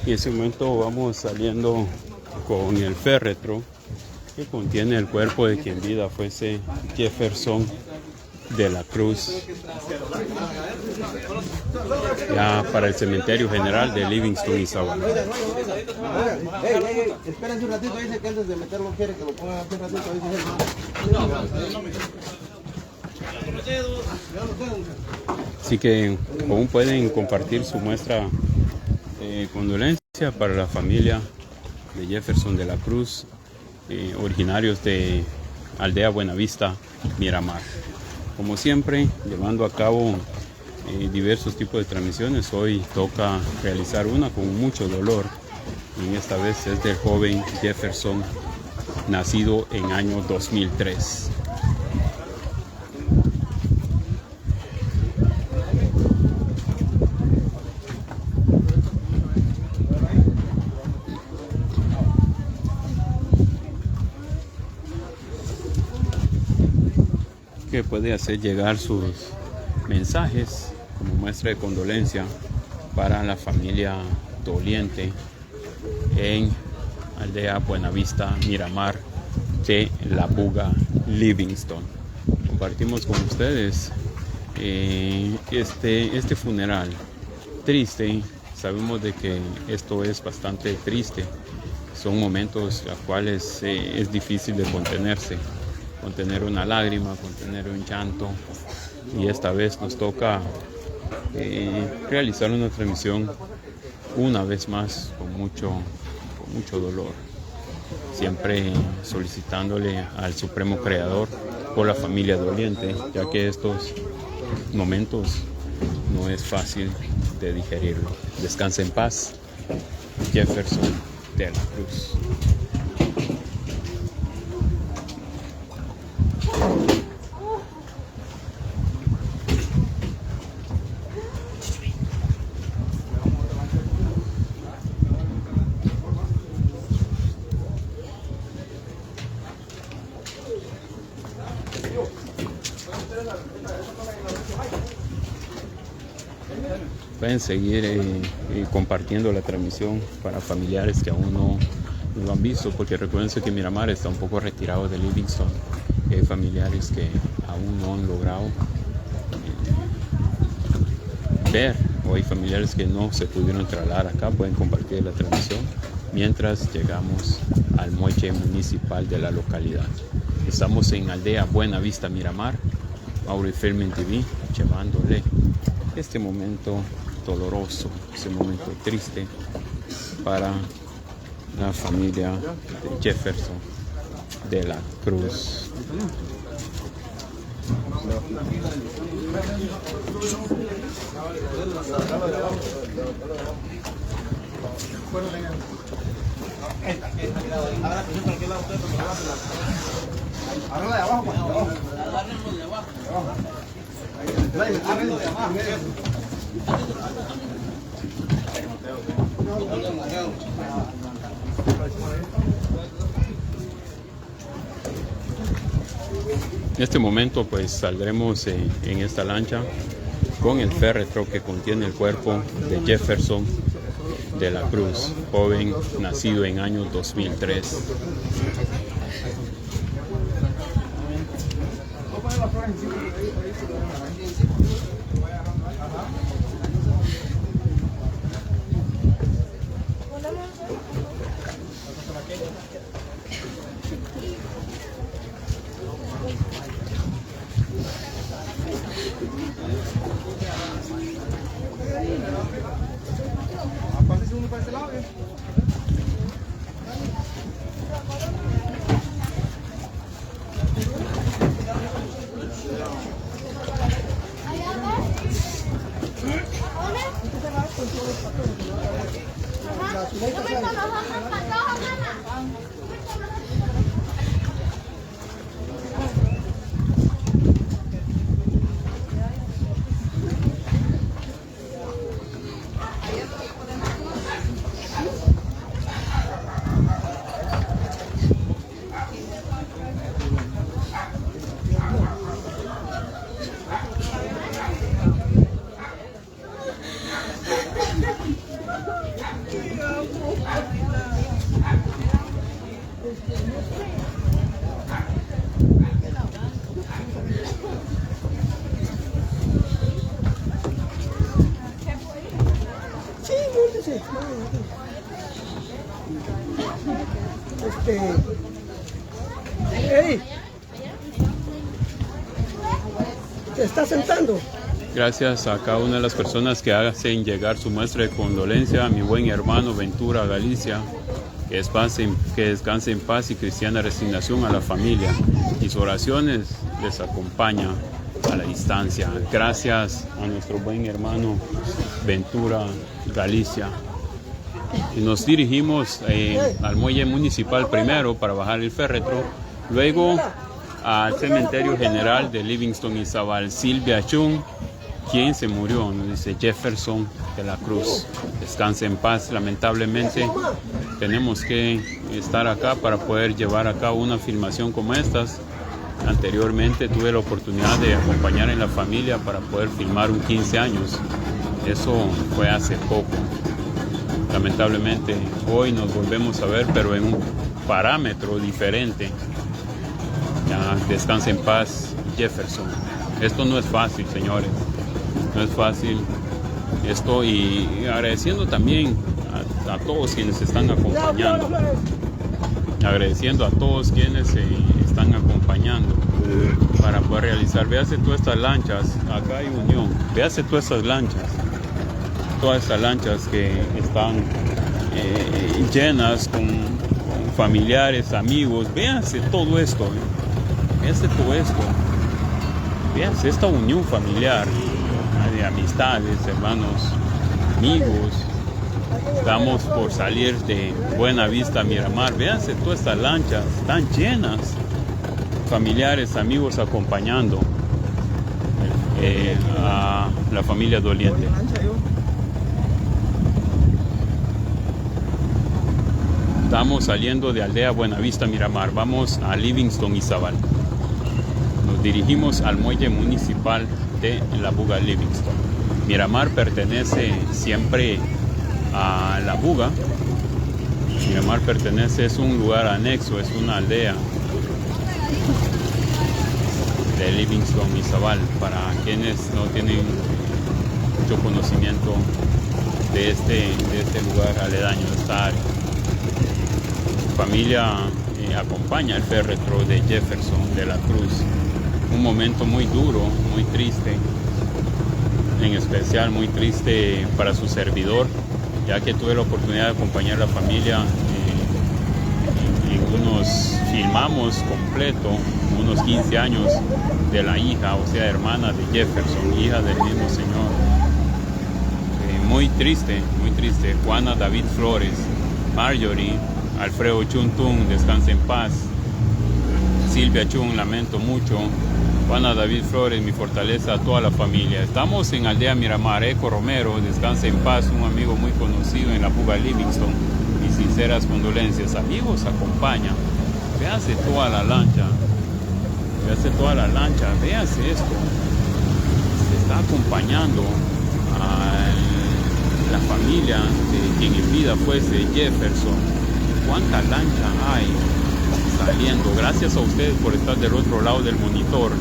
Y en ese momento vamos saliendo con el féretro que contiene el cuerpo de quien vida fuese Jefferson de la Cruz, ya para el cementerio general de Livingston, Izabal. Espérense un ratito, dice que antes de meterlo quiere que lo pongan aquí un ratito, dice. Así que aún pueden compartir su muestra de condolencia para la familia de Jefferson de la Cruz, originarios de Aldea Buenavista, Miramar. Como siempre, llevando a cabo diversos tipos de transmisiones. Hoy toca realizar una con mucho dolor, y esta vez es del joven Jefferson, nacido en año 2003. Que puede hacer llegar sus mensajes como muestra de condolencia para la familia doliente en Aldea Buenavista, Miramar de La Puga, Livingston. Compartimos con ustedes este funeral triste. Sabemos de que esto es bastante triste. Son momentos a los cuales es difícil de contener una lágrima, contener un llanto, y esta vez nos toca realizar una transmisión una vez más con mucho dolor, siempre solicitándole al Supremo Creador por la familia doliente, ya que estos momentos no es fácil de digerirlo. Descansa en paz, Jefferson de la Cruz. Pueden seguir compartiendo la transmisión para familiares que aún no lo han visto, porque recuerden que Miramar está un poco retirado de Livingston. Hay familiares que aún no han logrado ver, o hay familiares que no se pudieron trasladar acá. Pueden compartir la transmisión mientras llegamos al muelle municipal de la localidad. Estamos en Aldea Buenavista, Miramar. Mauri Filming TV, llevándole este momento doloroso, ese momento triste para la familia de Jefferson de la Cruz. Ahora de abajo, En este momento pues saldremos en esta lancha con el féretro que contiene el cuerpo de Jefferson de la Cruz, joven nacido en año 2003. Hey, ¿te estás sentando? Gracias a cada una de las personas que hacen llegar su muestra de condolencia a mi buen hermano Ventura Galicia, que descanse en paz y cristiana resignación a la familia. Mis oraciones les acompañan a la distancia. Gracias a nuestro buen hermano Ventura Galicia. Y nos dirigimos al muelle municipal primero para bajar el féretro, luego al cementerio general de Livingston y Zabal. Silvia Chung, quien se murió, nos dice Jefferson de la Cruz. Descanse en paz. Lamentablemente tenemos que estar acá para poder llevar a cabo una filmación como estas. Anteriormente tuve la oportunidad de acompañar en la familia para poder filmar un 15 años. Eso fue hace poco. Lamentablemente hoy nos volvemos a ver, pero en un parámetro diferente. Ya, descanse en paz, Jefferson. Esto no es fácil, señores. No es fácil esto, y agradeciendo también a todos quienes están acompañando. Agradeciendo a todos quienes están acompañando para poder realizar. Véase todas estas lanchas, acá hay unión. Véase todas estas lanchas. Todas estas lanchas que están llenas con familiares, amigos. Véanse todo esto. Véanse todo esto. Véanse esta unión familiar de amistades, hermanos, amigos. Estamos por salir de Buena Vista, Miramar. Véanse todas estas lanchas, están llenas. Familiares, amigos acompañando a la familia doliente. Estamos saliendo de Aldea Buenavista, Miramar. Vamos a Livingston y Zabal. Nos dirigimos al muelle municipal de La Buga, Livingston. Miramar pertenece siempre a La Buga. Miramar es un lugar anexo, es una aldea de Livingston y Zabal. Para quienes no tienen mucho conocimiento de este lugar aledaño, esta área. Familia acompaña el féretro de Jefferson de la Cruz. Un momento muy duro, muy triste, en especial muy triste para su servidor, ya que tuve la oportunidad de acompañar a la familia en unos, filmamos completo, unos 15 años de la hija, o sea, hermana de Jefferson, hija del mismo señor. Muy triste, Juana David Flores, Marjorie, Alfredo Chuntún, descanse en paz. Silvia Chung, lamento mucho. Juana David Flores, mi fortaleza a toda la familia. Estamos en Aldea Miramar. Eco Romero, descanse en paz, un amigo muy conocido en La Buga, Livingston. Mis sinceras condolencias. Amigos, acompañan. Véase toda la lancha. Véase esto. Se está acompañando a la familia de quien en vida fuese Jefferson. ¿Cuánta lancha hay saliendo? Gracias a ustedes por estar del otro lado del monitor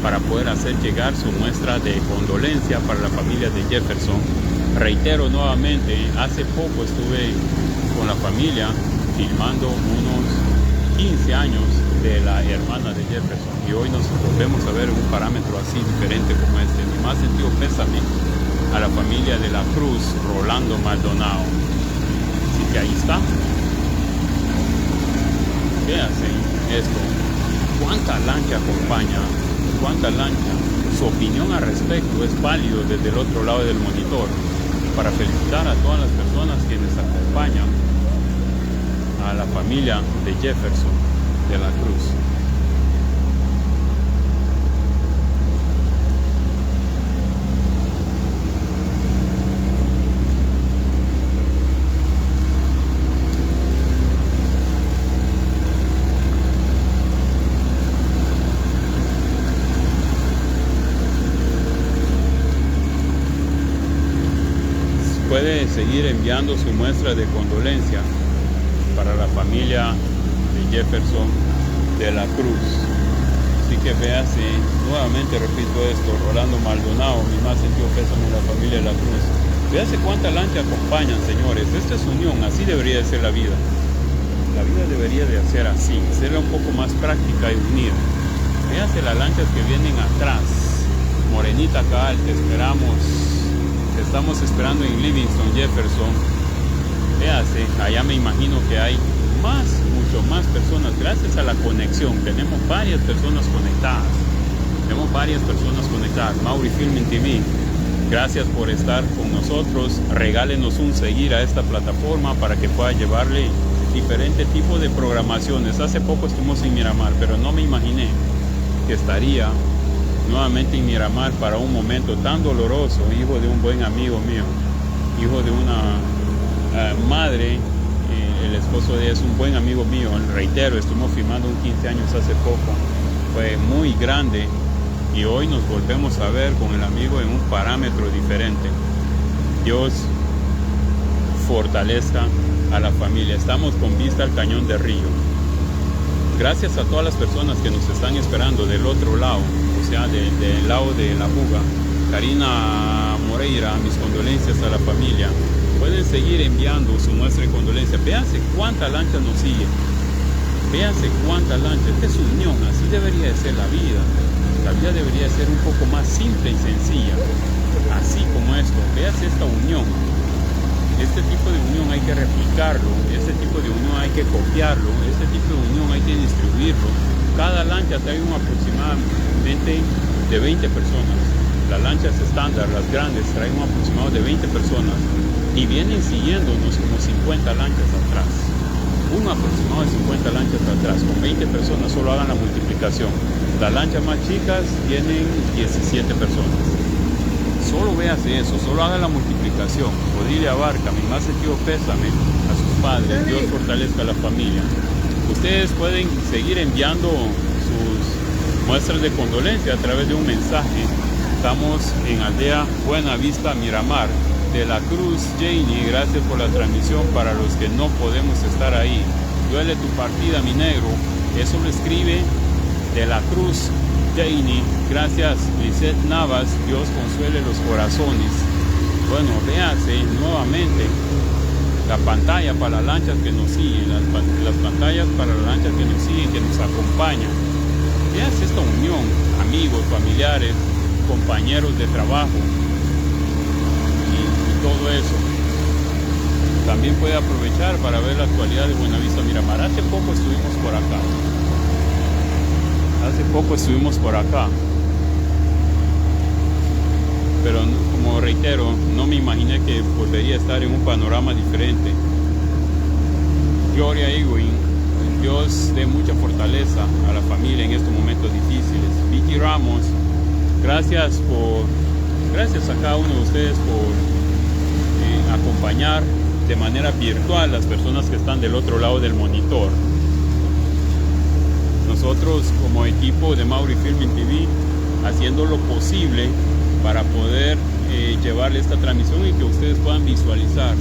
para poder hacer llegar su muestra de condolencia para la familia de Jefferson. Reitero nuevamente, hace poco estuve con la familia filmando unos 15 años de la hermana de Jefferson, y hoy nos volvemos a ver en un parámetro así diferente como este. Mi más sentido pésame a la familia de la Cruz, Rolando Maldonado. Así que ahí está. Véanse esto. Cuánta lancha acompaña, cuánta lancha. su opinión al respecto es válido desde el otro lado del monitor, para felicitar a todas las personas quienes acompañan a la familia de Jefferson de la Cruz. Puede seguir enviando su muestra de condolencia para la familia de Jefferson de la Cruz. Así que véase, nuevamente repito esto, Rolando Maldonado, mi más sentido pésame a la familia de la Cruz. Véase cuánta lancha acompañan, señores. Esta es unión, así debería de ser la vida. La vida debería de ser así, ser un poco más práctica y unida. Véase las lanchas que vienen atrás. Morenita Cal, te esperamos. Estamos esperando en Livingston, Jefferson. Véase, allá me imagino que hay mucho más personas. Gracias a la conexión, tenemos varias personas conectadas. Mauri Filming TV, gracias por estar con nosotros. Regálenos un seguir a esta plataforma para que pueda llevarle diferentes tipos de programaciones. Hace poco estuvimos en Miramar, pero no me imaginé que estaría nuevamente en Miramar para un momento tan doloroso, hijo de un buen amigo mío, hijo de una madre, el esposo de ella es un buen amigo mío. Reitero, estuvimos filmando un 15 años hace poco, fue muy grande y hoy nos volvemos a ver con el amigo en un parámetro diferente. Dios fortalezca a la familia. Estamos con vista al Cañón de Río. Gracias a todas las personas que nos están esperando del otro lado, o sea, del lado de la Juga. Karina Moreira, mis condolencias a la familia. Pueden seguir enviando su muestra de condolencia. Véanse cuántas lanchas nos siguen. Véanse cuántas lanchas. Esta es unión, así debería de ser la vida. La vida debería de ser un poco más simple y sencilla. Así como esto. Véanse esta unión. Este tipo de unión hay que replicarlo, este tipo de unión hay que copiarlo, este tipo de unión hay que distribuirlo. Cada lancha trae aproximadamente de 20 personas. Las lanchas estándar, las grandes, traen un aproximado de 20 personas y vienen siguiéndonos como 50 lanchas atrás. Un aproximado de 50 lanchas atrás, con 20 personas, solo hagan la multiplicación. Las lanchas más chicas tienen 17 personas. Solo véase eso, solo haga la multiplicación. Odilia Abarca, mi más sentido pésame a sus padres. Dios fortalezca a la familia. Ustedes pueden seguir enviando sus muestras de condolencia a través de un mensaje. Estamos en Aldea Buena Vista, Miramar. De la Cruz, Janie, gracias por la transmisión. Para los que no podemos estar ahí, duele tu partida, mi negro. Eso lo escribe de la Cruz, Janie. Gracias, Lisette Navas. Dios consuele los corazones. Bueno, véase nuevamente la pantalla para las lanchas que nos siguen, las pantallas para las lanchas que nos siguen, que nos acompañan. Véase esta unión, amigos, familiares, compañeros de trabajo y todo eso. También puede aprovechar para ver la actualidad de Buenavista Miramar. Hace poco estuvimos por acá. Pero como reitero, no me imaginé que volvería a estar en un panorama diferente. Gloria a Ewing, Dios dé mucha fortaleza a la familia en estos momentos difíciles. Vicky Ramos, gracias a cada uno de ustedes por acompañar de manera virtual las personas que están del otro lado del monitor. Nosotros como equipo de Mauri Filming TV haciendo lo posible para poder llevarle esta transmisión y que ustedes puedan visualizar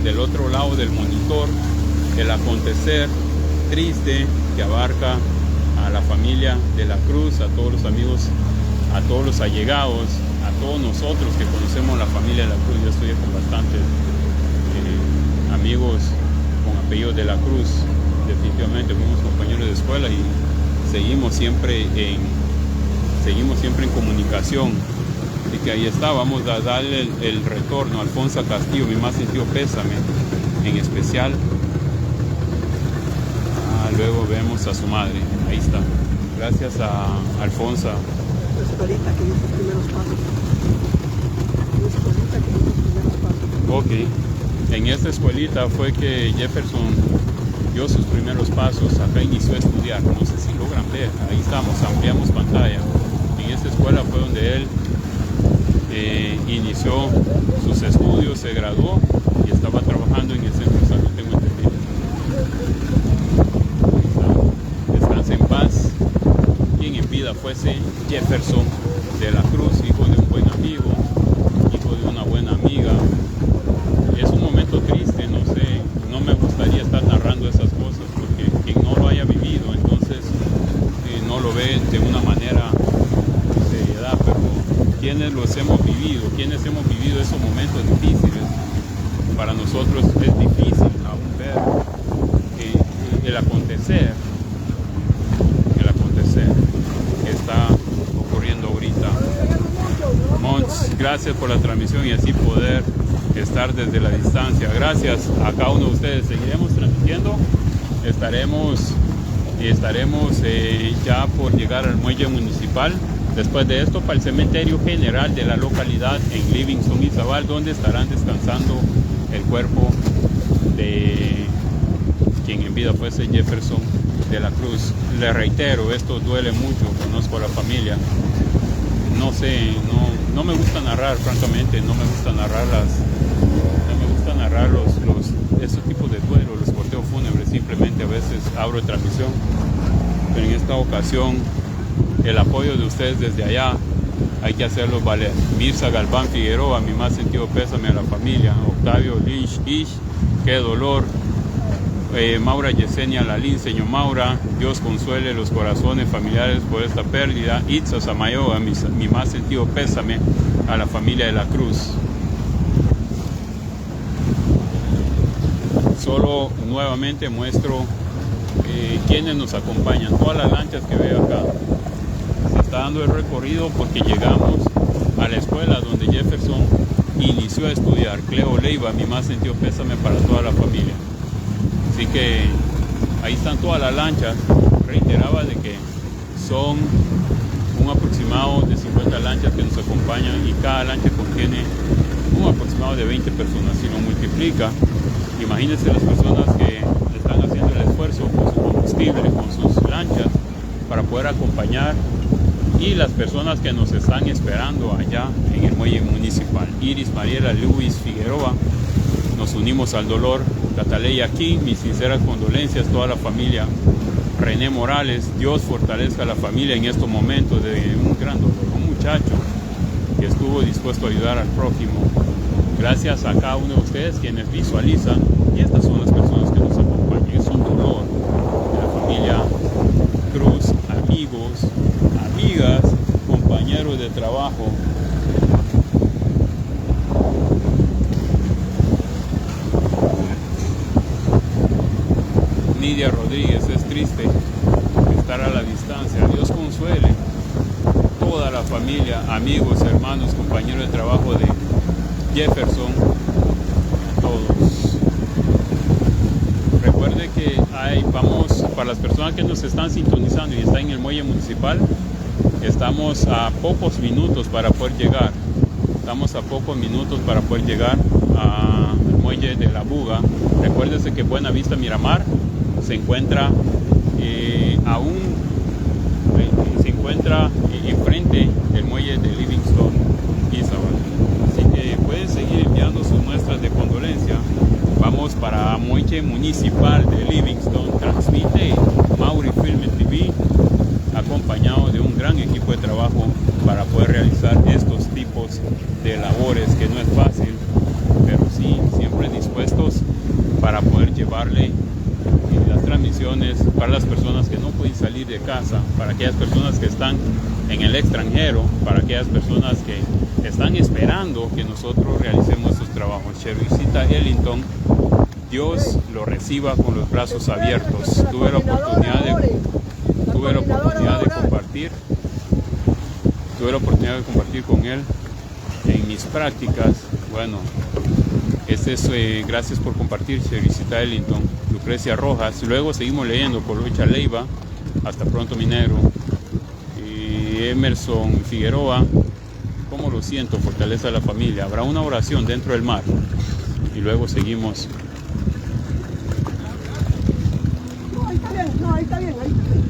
del otro lado del monitor el acontecer triste que abarca a la familia de la Cruz, a todos los amigos, a todos los allegados, a todos nosotros que conocemos la familia de la Cruz. Yo estoy con bastantes amigos con apellidos de la Cruz, definitivamente fuimos compañeros de escuela y seguimos siempre en comunicación. Y que ahí está, vamos a darle el retorno a Alfonso Castillo, mi más sentido pésame, en especial. Luego vemos a su madre, ahí está. Gracias a Alfonso la escuelita que dio sus primeros pasos. La escuelita que dio sus primeros pasos. Ok. En esta escuelita fue que Jefferson dio sus primeros pasos. Acá inició a estudiar. No sé si logran ver. Ahí estamos, ampliamos pantalla. En esta escuela fue donde él inició sus estudios, se graduó y estaba trabajando en el centro de salud, tengo entendido. Descanse en paz. Quien en vida fuese Jefferson de la Cruz, hijo de un buen amigo, hijo de una buena amiga. Es un momento triste, no sé, no me gustaría estar narrando esas cosas porque quien no lo haya vivido, entonces no lo ve de una manera de seriedad, pero quienes los hemos vivido, quienes hemos vivido esos momentos difíciles, para nosotros es difícil aún ver el acontecer que está ocurriendo ahorita. Mons, gracias por la transmisión y así poder estar desde la distancia. Gracias a cada uno de ustedes. Seguiremos transmitiendo, estaremos ya por llegar al muelle municipal. Después de esto, para el cementerio general de la localidad en Livingston y Zabal, donde estarán descansando el cuerpo de quien en vida fuese Jefferson de la Cruz. Le reitero, esto duele mucho, conozco a la familia. No sé, no me gusta narrar, francamente, no me gusta narrar esos tipos de duelo, los cortejos fúnebres. Simplemente a veces abro transmisión, pero en esta ocasión el apoyo de ustedes desde allá hay que hacerlo valer. Mirza Galván Figueroa, mi más sentido pésame a la familia. Octavio Lynch Ish, qué dolor. Maura Yesenia Lalín, señor Maura, Dios consuele los corazones familiares por esta pérdida. Itza Samayoa, mi más sentido pésame a la familia de la Cruz. Solo nuevamente muestro quienes nos acompañan, todas las lanchas que veo acá. Se está dando el recorrido porque llegamos a la escuela donde Jefferson inició a estudiar. Cleo Leiva, mi más sentido pésame para toda la familia. Así que ahí están todas las lanchas. Reiteraba de que son un aproximado de 50 lanchas que nos acompañan y cada lancha contiene un aproximado de 20 personas. Si lo multiplica, imagínense las personas que están haciendo el esfuerzo con su combustible, con sus lanchas, para poder acompañar, y las personas que nos están esperando allá en el muelle municipal. Iris Mariela Luis Figueroa, nos unimos al dolor. Cataleya aquí, mis sinceras condolencias, toda la familia. René Morales, Dios fortalezca a la familia en estos momentos de un gran dolor, un muchacho que estuvo dispuesto a ayudar al prójimo. Gracias a cada uno de ustedes quienes visualizan, y estas son las personas que nos acompañan. Es un dolor de la familia Cruz, amigos, amigas, compañeros de trabajo. Nidia Rodríguez, es triste estar a la distancia. Dios consuele toda la familia, amigos, hermanos, compañeros de trabajo de Jefferson, todos. Recuerde que vamos, para las personas que nos están sintonizando y están en el muelle municipal, estamos a pocos minutos para poder llegar. Estamos a pocos minutos para poder llegar al muelle de la Buga. Recuérdese que Buena Vista Miramar se encuentra enfrente del muelle de Livingston y Zabal. Así que pueden seguir enviando sus muestras de condolencia. Vamos para muelle municipal de Livingston. Transmite Mauri Film TV, acompañado de un gran equipo de trabajo para poder realizar estos tipos de labores, que no es fácil, pero sí siempre dispuestos para poder llevarle las transmisiones para las personas que no pueden salir de casa, para aquellas personas que están en el extranjero, para aquellas personas que están esperando que nosotros realicemos sus trabajos. Cherrycita Ellington, Dios lo reciba con los brazos abiertos. Tuve la oportunidad de compartir con él en mis prácticas. Bueno, gracias por compartir, Cherrycita Ellington. Lucrecia Rojas, luego seguimos leyendo. Colocha Leiva, hasta pronto mi negro. Emerson Figueroa, ¿cómo lo siento? Fortaleza de la familia. Habrá una oración dentro del mar y luego seguimos. No, ahí está bien, no, ahí está bien, ahí está bien.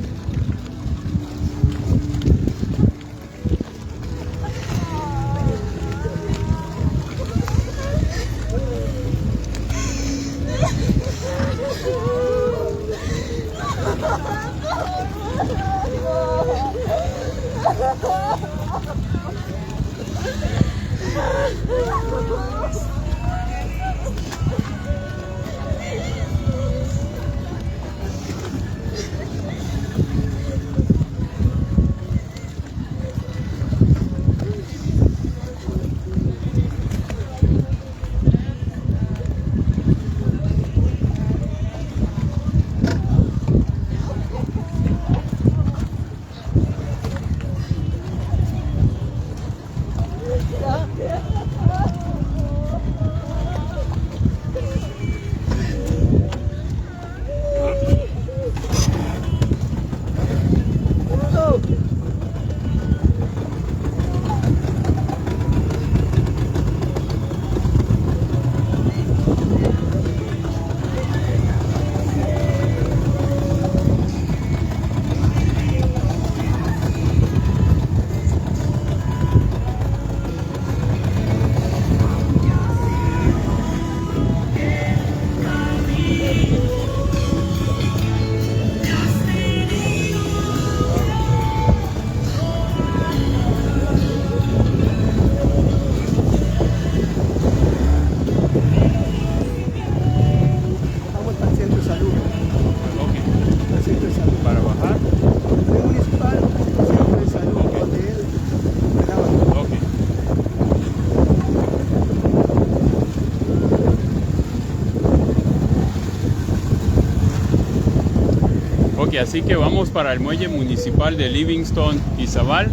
Así que vamos para el muelle municipal de Livingston y Zabal,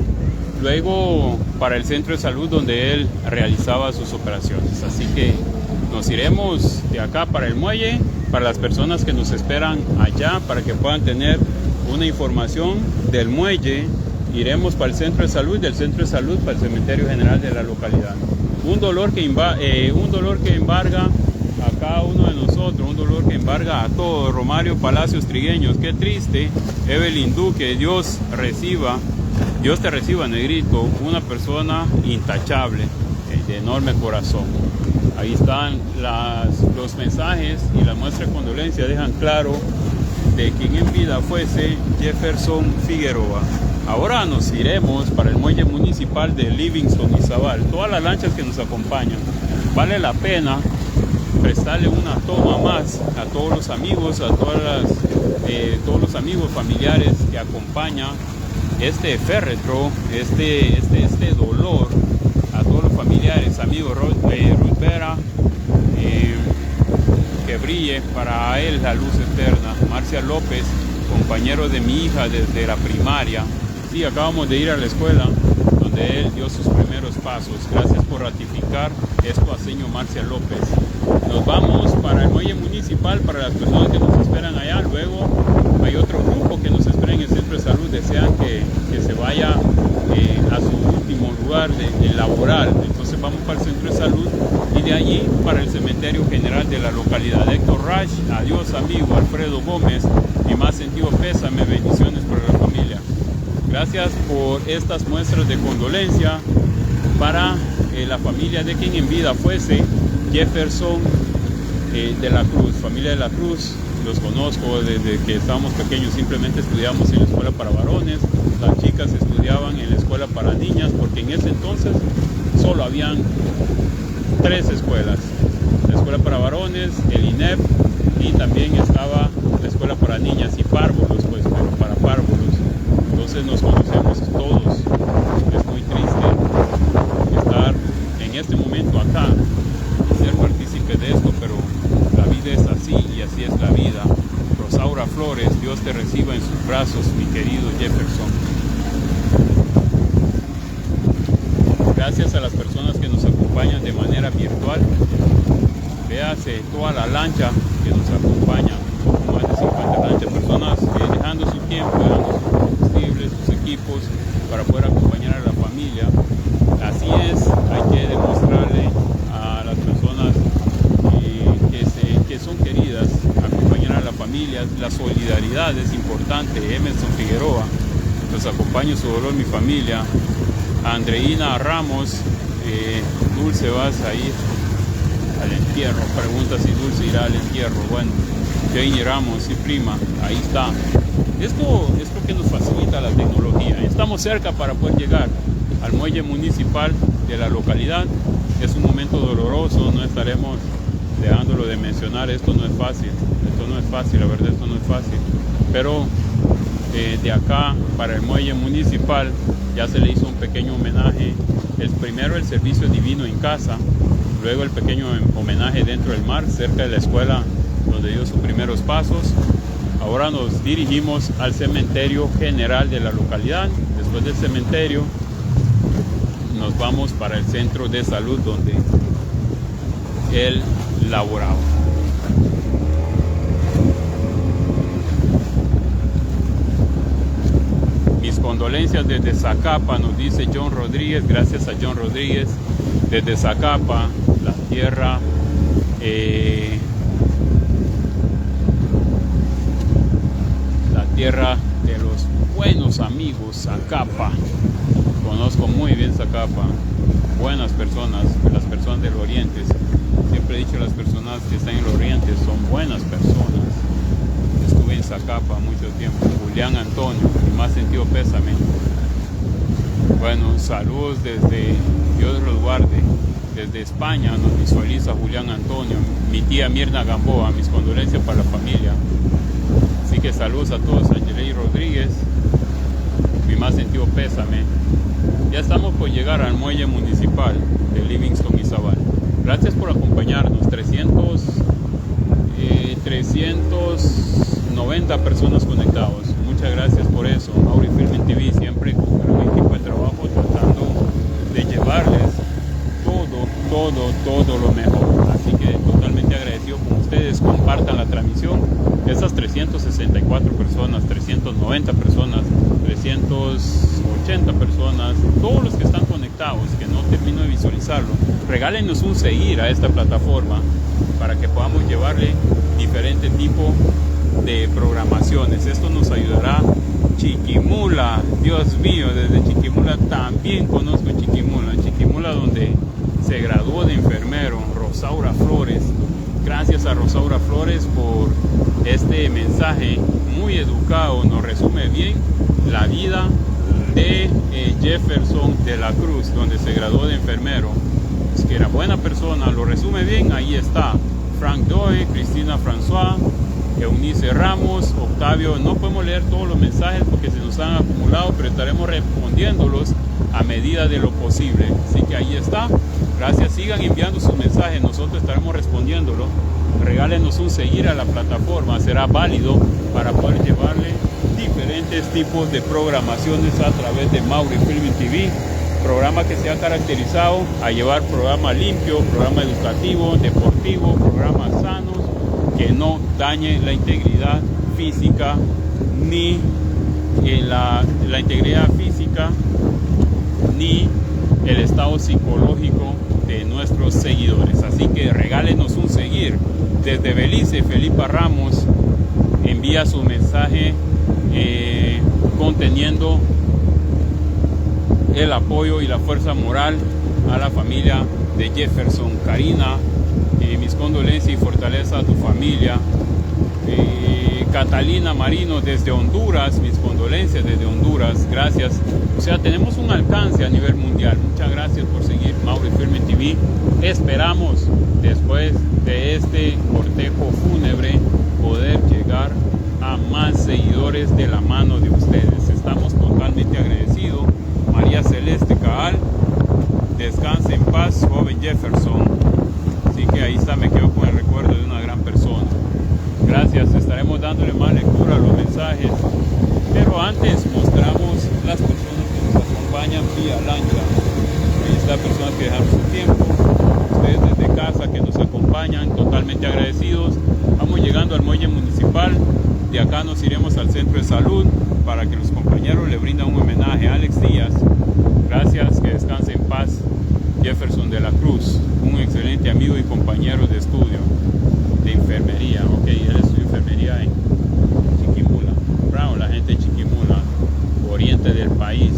luego para el centro de salud donde él realizaba sus operaciones. Así que nos iremos de acá para el muelle, para las personas que nos esperan allá, para que puedan tener una información del muelle. Iremos para el centro de salud, del centro de salud para el cementerio general de la localidad. Un dolor que embarga a cada uno de nosotros, un dolor que embarga a todos. Romario Palacios Trigueños, qué triste. Evelyn Duque, Dios te reciba, negrito, una persona intachable, de enorme corazón. Ahí están los mensajes y la muestra de condolencia dejan claro de quien en vida fuese Jefferson Figueroa. Ahora nos iremos para el muelle municipal de Livingston y Zabal. Todas las lanchas que nos acompañan, vale la pena prestarle una toma más a todos los amigos, a todos los amigos familiares que acompañan este féretro, este dolor, a todos los familiares, amigos. Ruth Vera, que brille para él la luz eterna. Marcia López, compañero de mi hija desde la primaria. Sí, acabamos de ir a la escuela donde él dio sus primeros pasos. Gracias por ratificar esto a señor Marcia López. Nos vamos para el muelle municipal, para las personas que nos esperan allá. Luego hay otro grupo que nos espera en el centro de salud. Desean que se vaya a su último lugar de laboral. Entonces vamos para el centro de salud y de allí para el cementerio general de la localidad. Héctor Rash, adiós amigo. Alfredo Gómez, mi más sentido pésame, bendiciones para la familia. Gracias por estas muestras de condolencia para la familia de quien en vida fuese Jefferson de la Cruz. Familia de la Cruz, los conozco desde que estábamos pequeños, simplemente estudiamos en la escuela para varones, las chicas estudiaban en la escuela para niñas, porque en ese entonces solo habían 3 escuelas, la escuela para varones, el INEP, y también estaba la escuela para niñas y párvulos, pues, pero para párvulos. Entonces nos conocemos todos. Es muy triste estar en este momento acá y ser partícipe de esto, pero la vida es así y así es la vida. Rosaura Flores, Dios te reciba en sus brazos, mi querido Jefferson. Gracias a las personas que nos acompañan de manera virtual. Véase toda la lancha que nos acompaña, más de 50 lanchas, personas dejando su tiempo, dejando su disponibles, sus equipos para poder acompañar a la familia. Así es, hay que demostrarle a las personas que son queridas, acompañar a la familia. La solidaridad es importante. Emerson Figueroa, los acompaño en su dolor, mi familia. Andreina Ramos, Dulce, vas a ir al entierro. Pregunta si Dulce irá al entierro. Bueno, Janie Ramos, sí, prima, ahí está. Esto es lo que nos facilita la tecnología. Estamos cerca para poder llegar al muelle municipal de la localidad. Es un momento doloroso, no estaremos dejándolo de mencionar. Esto no es fácil, la verdad, esto no es fácil. Pero de acá para el muelle municipal ya se le hizo un pequeño homenaje. Primero el servicio divino en casa, luego el pequeño homenaje dentro del mar, cerca de la escuela donde dio sus primeros pasos. Ahora nos dirigimos al cementerio general de la localidad. Después del cementerio nos vamos para el centro de salud donde él laboraba. Mis condolencias desde Zacapa, nos dice John Rodríguez. Gracias a John Rodríguez desde Zacapa, la tierra de los buenos amigos. Zacapa, conozco muy bien Zacapa, buenas personas, las personas del oriente. Siempre he dicho, las personas que están en el oriente son buenas personas. Estuve en Zacapa mucho tiempo. Julián Antonio, mi más sentido pésame. Bueno, saludos desde, Dios los guarde, desde España nos visualiza Julián Antonio. Mi tía Mirna Gamboa, mis condolencias para la familia. Así que saludos a todos. Angelei Rodríguez, mi más sentido pésame. Ya estamos por llegar al muelle municipal de Livingston y Zabal. Gracias por acompañarnos. 390 personas conectados. Muchas gracias por eso. Mauri Filming TV, siempre con un equipo de trabajo tratando de llevarles todo lo mejor. Así que totalmente agradecido con ustedes. Compartan la transmisión. Esas 364 personas, 390 personas, 380 personas, todos los que están conectados, que no termino de visualizarlo, regálenos un seguir a esta plataforma para que podamos llevarle diferente tipo de programaciones. Esto nos ayudará. Chiquimula, Dios mío, desde Chiquimula también conozco Chiquimula donde se graduó de enfermero, Rosaura Flores. Gracias a Rosaura Flores por este mensaje muy educado. Nos resume bien la vida de Jefferson de la Cruz, donde se graduó de enfermero. Es que era buena persona, lo resume bien. Ahí está Frank Doe, Cristina François, Eunice Ramos, Octavio. No podemos leer todos los mensajes porque se nos han acumulado, pero estaremos respondiéndolos a medida de lo posible. Así que ahí está. Gracias, sigan enviando sus mensajes, nosotros estaremos respondiéndolo. Regálenos un seguir a la plataforma, será válido para poder llevarle diferentes tipos de programaciones a través de Mauri Filming TV. Programa que se ha caracterizado a llevar programa limpio, programa educativo, deportivo, programas sanos, que no dañen la integridad física ni la integridad física ni el estado psicológico de nuestros seguidores. Así que regálenos un seguir. Desde Belice, Felipa Ramos envía su mensaje conteniendo el apoyo y la fuerza moral a la familia de Jefferson. Karina, mis condolencias y fortaleza a tu familia. Catalina Marino desde Honduras, mis condolencias desde Honduras, gracias. O sea, tenemos un alcance a nivel mundial. Muchas gracias por seguir Mauri Filming TV. Esperamos, después de este cortejo fúnebre, poder llegar a más seguidores de la mano de ustedes. Estamos totalmente agradecidos. María Celeste Caal, descanse en paz, joven Jefferson. Así que ahí está, me quedo con el recuerdo de una gran persona. Gracias, estaremos dándole más lectura a los mensajes, pero antes mostramos las personas que nos acompañan vía lancha. Ahí están personas que dejaron su tiempo, ustedes desde casa que nos acompañan, totalmente agradecidos. Vamos llegando al muelle municipal, de acá nos iremos al centro de salud, para que los compañeros le brindan un homenaje a Alex Díaz. Gracias, que descanse en paz Jefferson de la Cruz, un excelente amigo y compañero de estudio de enfermería. Ok, él estudió enfermería en Chiquimula, Brown, la gente de Chiquimula, oriente del país.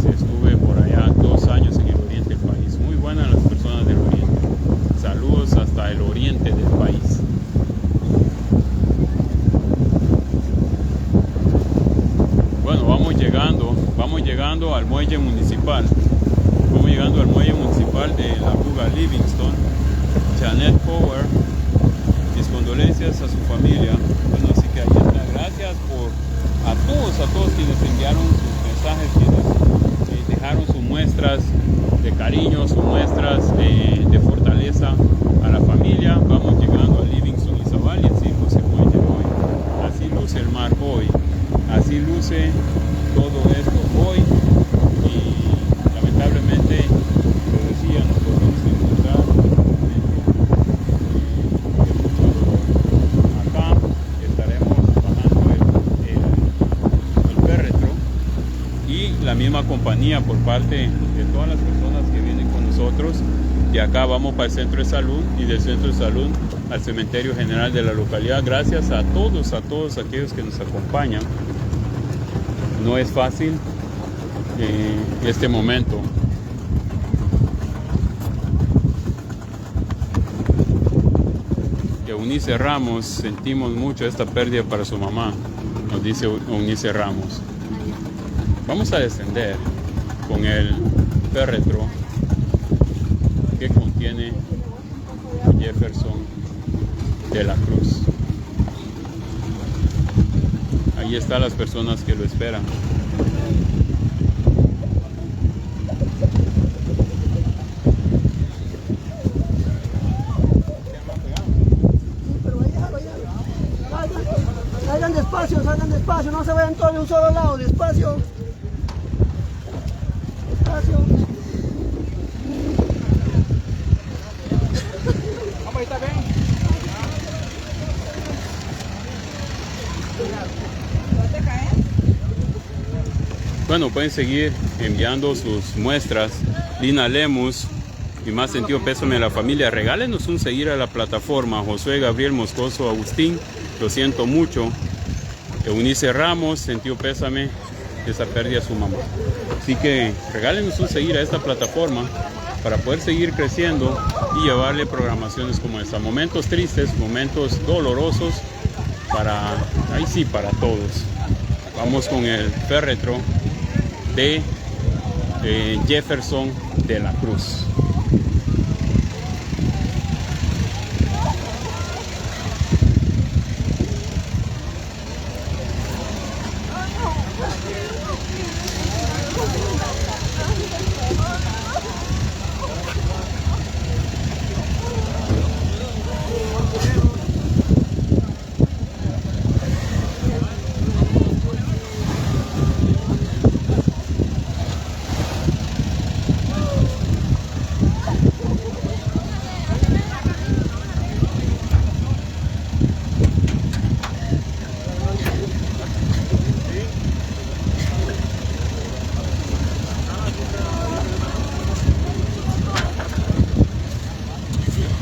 Estuve por allá 2 años en el oriente del país. Muy buenas las personas del oriente. Saludos hasta el oriente del país. Bueno, vamos llegando al muelle municipal. Vamos llegando al muelle municipal de la Buga Livingston. Janet Power, mis condolencias a su familia. Bueno, así que ahí está. Gracias a todos quienes enviaron sus mensajes, quienes dejaron sus muestras de cariño, sus muestras de fortaleza a la familia. Vamos llegando a Livingston y Zabal, y así luce el muelle hoy. Así luce el mar hoy. Así luce todo esto hoy. Y lamentablemente, como decía, nos podemos encontrar acá. Estaremos bajando el féretro y la misma compañía por parte de todas las personas que vienen con nosotros. De acá vamos para el centro de salud, y del centro de salud al cementerio general de la localidad. Gracias a todos aquellos que nos acompañan. No es fácil este momento. Eunice Ramos, sentimos mucho esta pérdida para su mamá, nos dice Eunice Ramos. Vamos a descender con el féretro que contiene Jefferson de la Cruz. Ahí están las personas que lo esperan. Salgan despacio, no se vayan todos de un solo lado, despacio. Despacio. Vamos, está bien. Bueno, pueden seguir enviando sus muestras. Lina Lemus, mi más sentido pésame a la familia. Regálenos un seguir a la plataforma. Josué Gabriel Moscoso Agustín, lo siento mucho. Eunice Ramos, sentido pésame de esa pérdida de su mamá. Así que regálenos un seguir a esta plataforma para poder seguir creciendo y llevarle programaciones como esta. Momentos tristes, momentos dolorosos para todos. Vamos con el féretro de Jefferson de la Cruz.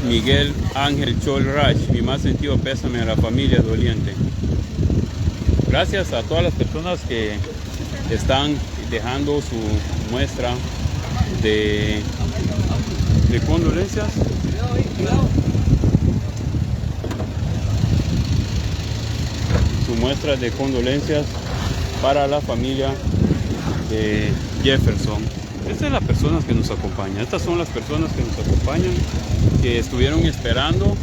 Miguel Ángel Cholrach, mi más sentido pésame a la familia doliente. Gracias a todas las personas que están dejando su muestra de condolencias. Su muestra de condolencias para la familia de Jefferson. Estas son las personas que nos acompañan. Estas son las personas que nos acompañan, que estuvieron esperando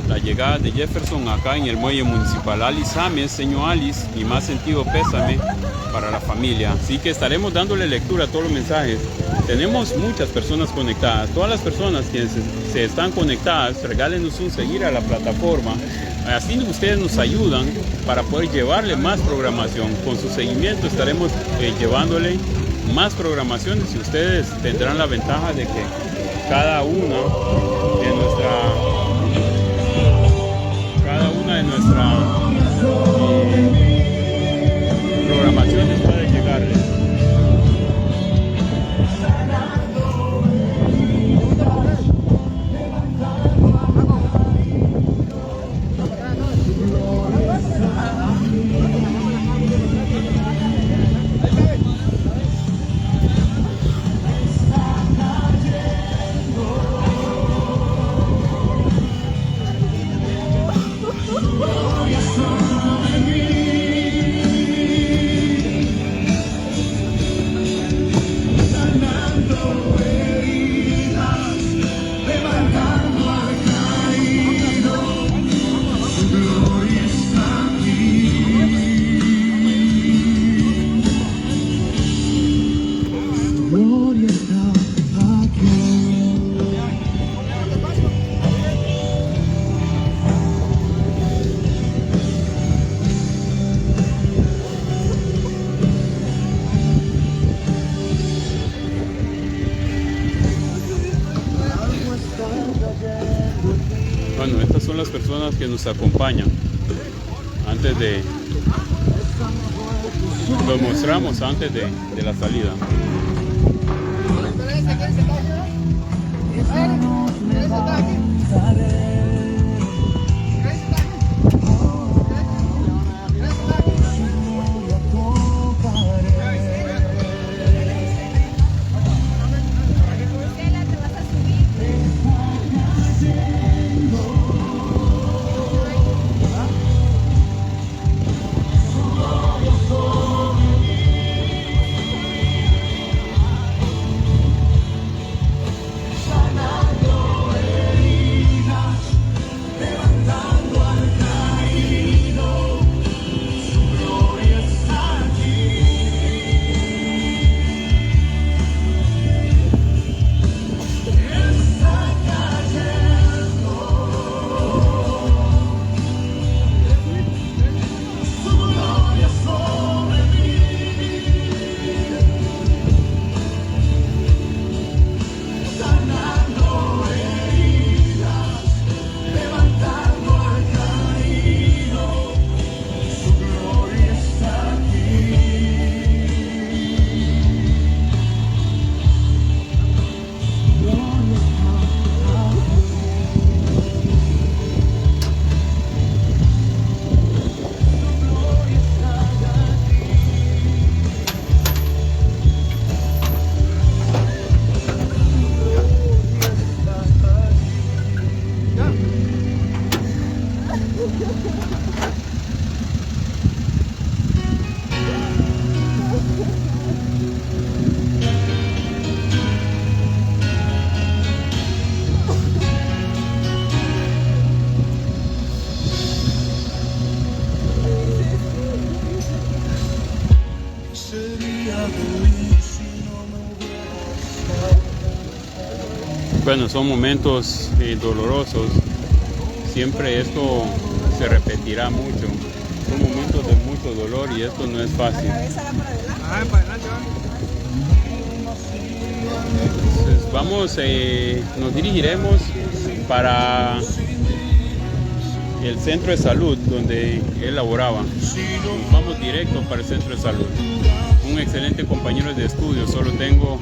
la llegada de Jefferson acá en el muelle municipal. Alice James, señor Alice, mi más sentido pésame para la familia. Así que estaremos dándole lectura a todos los mensajes. Tenemos muchas personas conectadas. Todas las personas que se están conectadas, regálenos un seguir a la plataforma. Así ustedes nos ayudan para poder llevarle más programación. Con su seguimiento estaremos llevándole más programaciones, y ustedes tendrán la ventaja de que cada una de nuestras programaciones Bueno, estas son las personas que nos acompañan. Antes de... Lo mostramos antes de la salida. Bueno, son momentos dolorosos. Siempre esto se repetirá mucho. Son momentos de mucho dolor y esto no es fácil. Entonces, nos dirigiremos para el centro de salud donde él laboraba. Vamos directo para el centro de salud. Un excelente compañero de estudio, solo tengo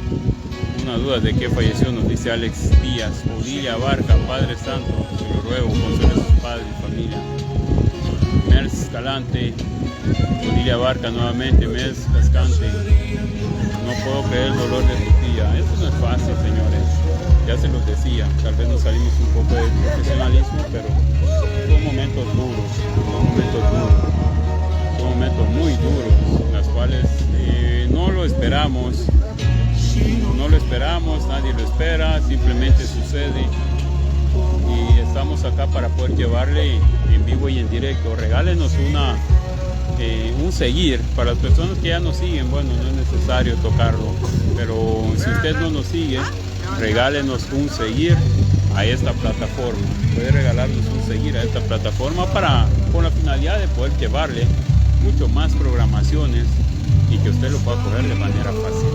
una duda de que falleció, nos dice Alex Díaz. Odilia Abarca, Padre Santo, te lo ruego, consuela a sus padres y familia. Mers Escalante, Odilia Abarca nuevamente, Mers Cascante. No puedo creer el dolor de tu tía. Esto no es fácil, señores. Ya se los decía, tal vez nos salimos un poco del profesionalismo, pero son momentos duros, son momentos muy duros, en los cuales no lo esperamos. No lo esperamos, nadie lo espera, simplemente sucede y estamos acá para poder llevarle en vivo y en directo. Regálenos un seguir. Para las personas que ya nos siguen, bueno, no es necesario tocarlo, pero si usted no nos sigue, regálenos un seguir a esta plataforma. Puede regalarnos un seguir a esta plataforma con la finalidad de poder llevarle mucho más programaciones y que usted lo pueda coger de manera fácil.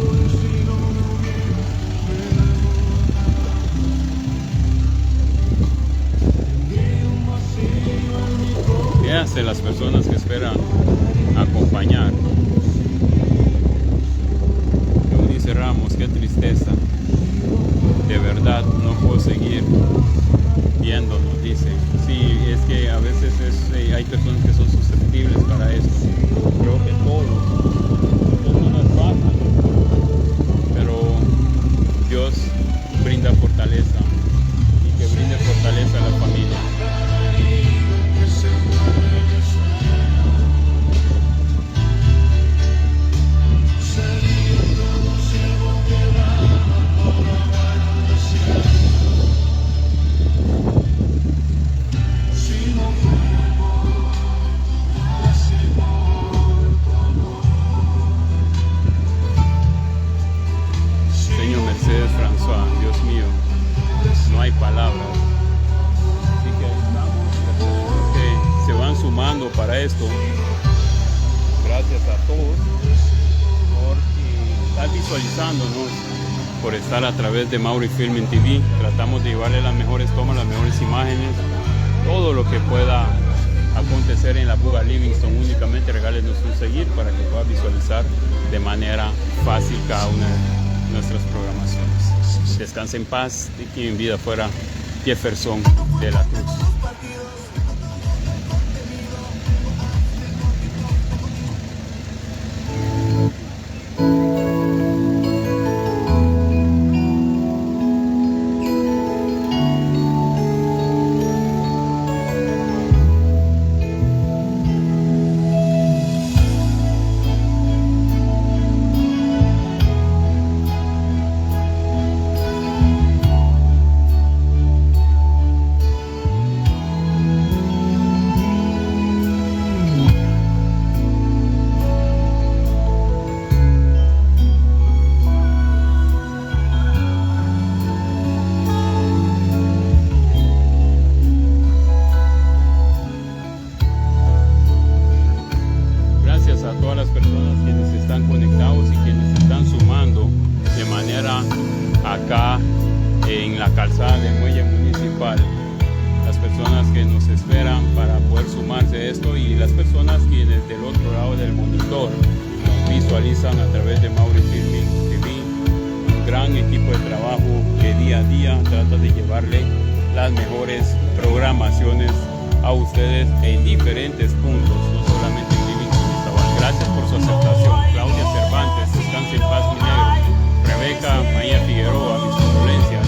Véanse las personas que esperan acompañar. Eunice Ramos, qué tristeza. De verdad, no puedo seguir viéndonos, dice. Sí, es que a veces hay personas que son susceptibles para esto. Creo que todos no nos pasa. Pero Dios brinda fortaleza y que brinde fortaleza a la familia. Para esto, gracias a todos por estar visualizándonos, por estar a través de Mauri Filming TV. Tratamos de llevarle las mejores tomas, las mejores imágenes todo lo que pueda acontecer en la Buga Livingston. Únicamente regálenos un seguir para que pueda visualizar de manera fácil cada una de nuestras programaciones. Descanse en paz, y quien en vida fuera Jefferson de la Cruz. A todas las personas quienes están conectados y quienes están sumando de manera acá en la calzada del muelle municipal, las personas que nos esperan para poder sumarse a esto y las personas quienes del otro lado del monitor nos visualizan a través de Mauri Filming TV, un gran equipo de trabajo que día a día trata de llevarle las mejores programaciones a ustedes en diferentes puntos, no solamente en Livingston. Gracias por su aceptación. Claudia Cervantes, descanse en paz, mi negro. Rebeca María Figueroa, mis condolencias.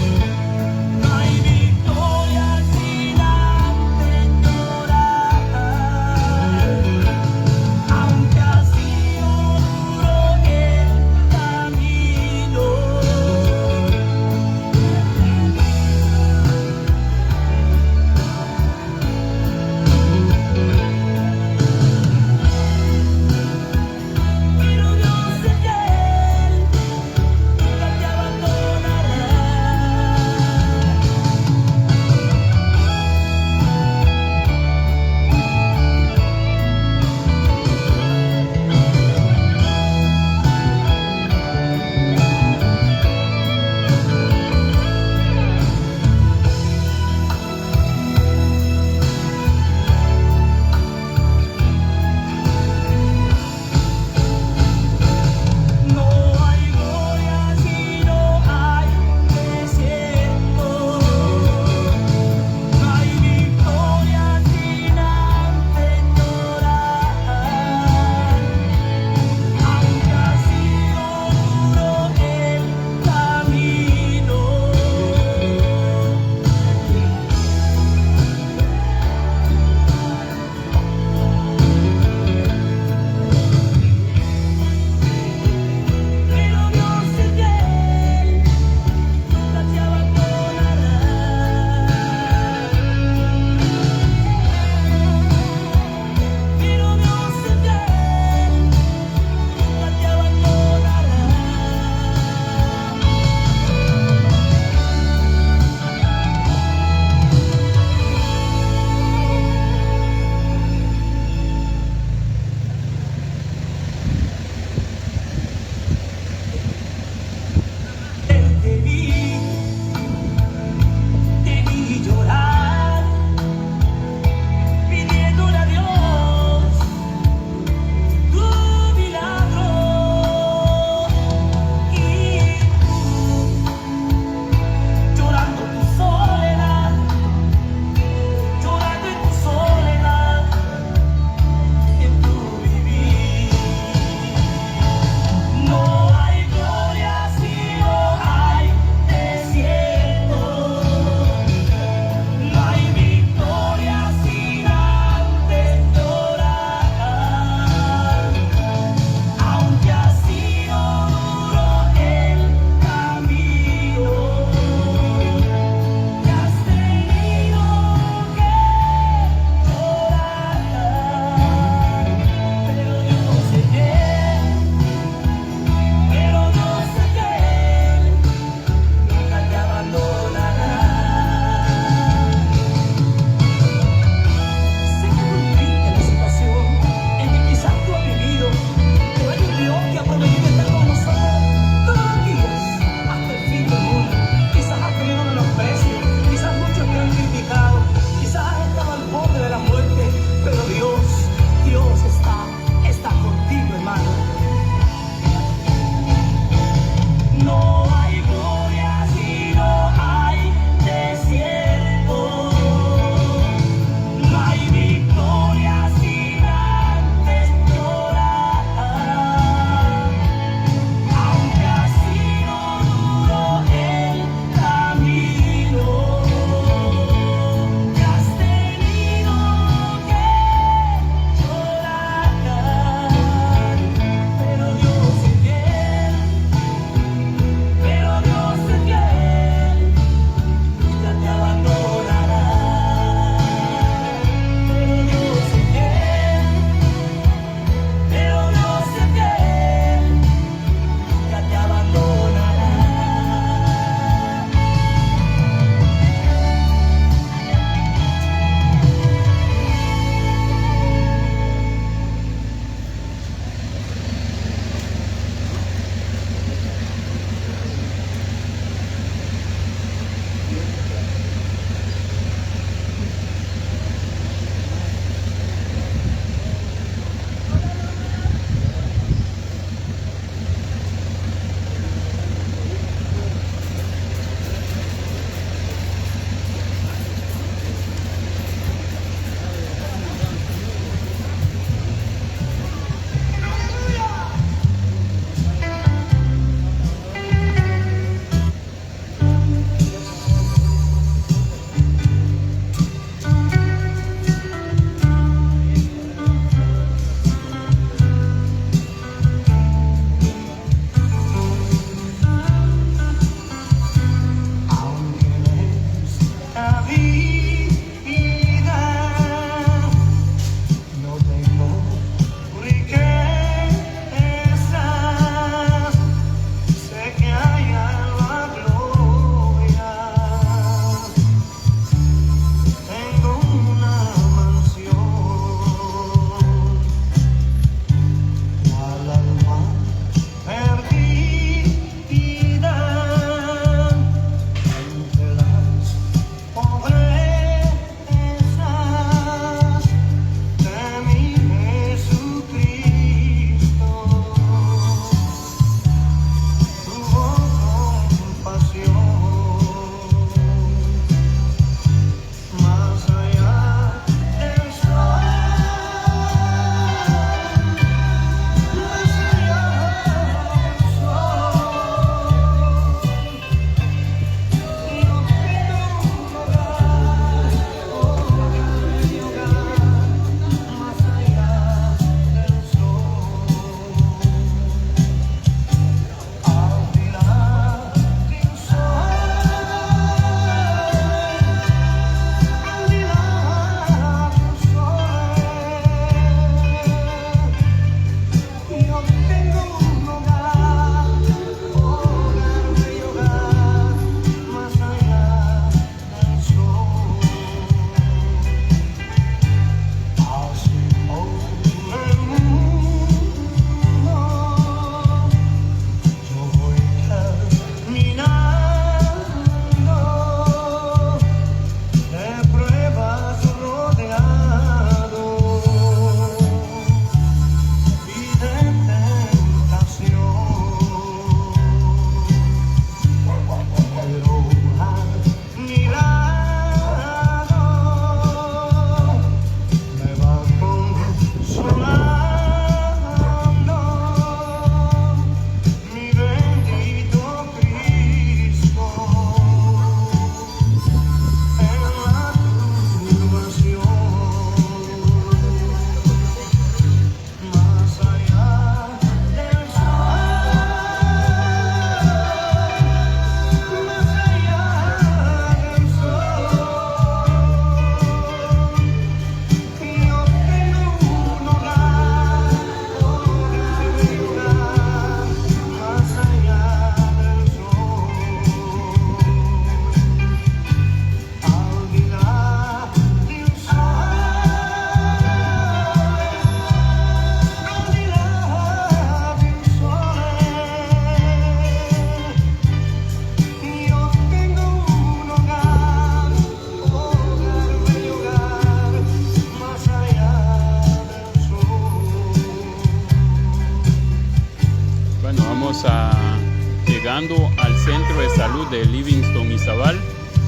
llegando al Centro de Salud de Livingston y Zabal,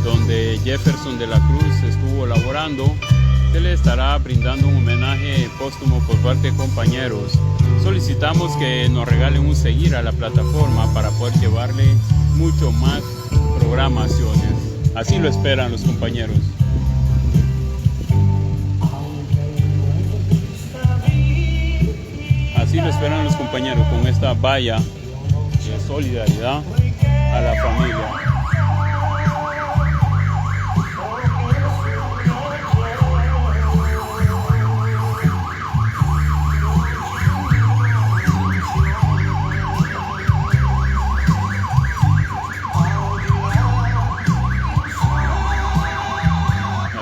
donde Jefferson de la Cruz estuvo laborando, se le estará brindando un homenaje póstumo por parte de compañeros. Solicitamos que nos regalen un seguir a la plataforma para poder llevarle mucho más programaciones. Así lo esperan los compañeros. Así lo esperan los compañeros, con esta valla de solidaridad a la familia.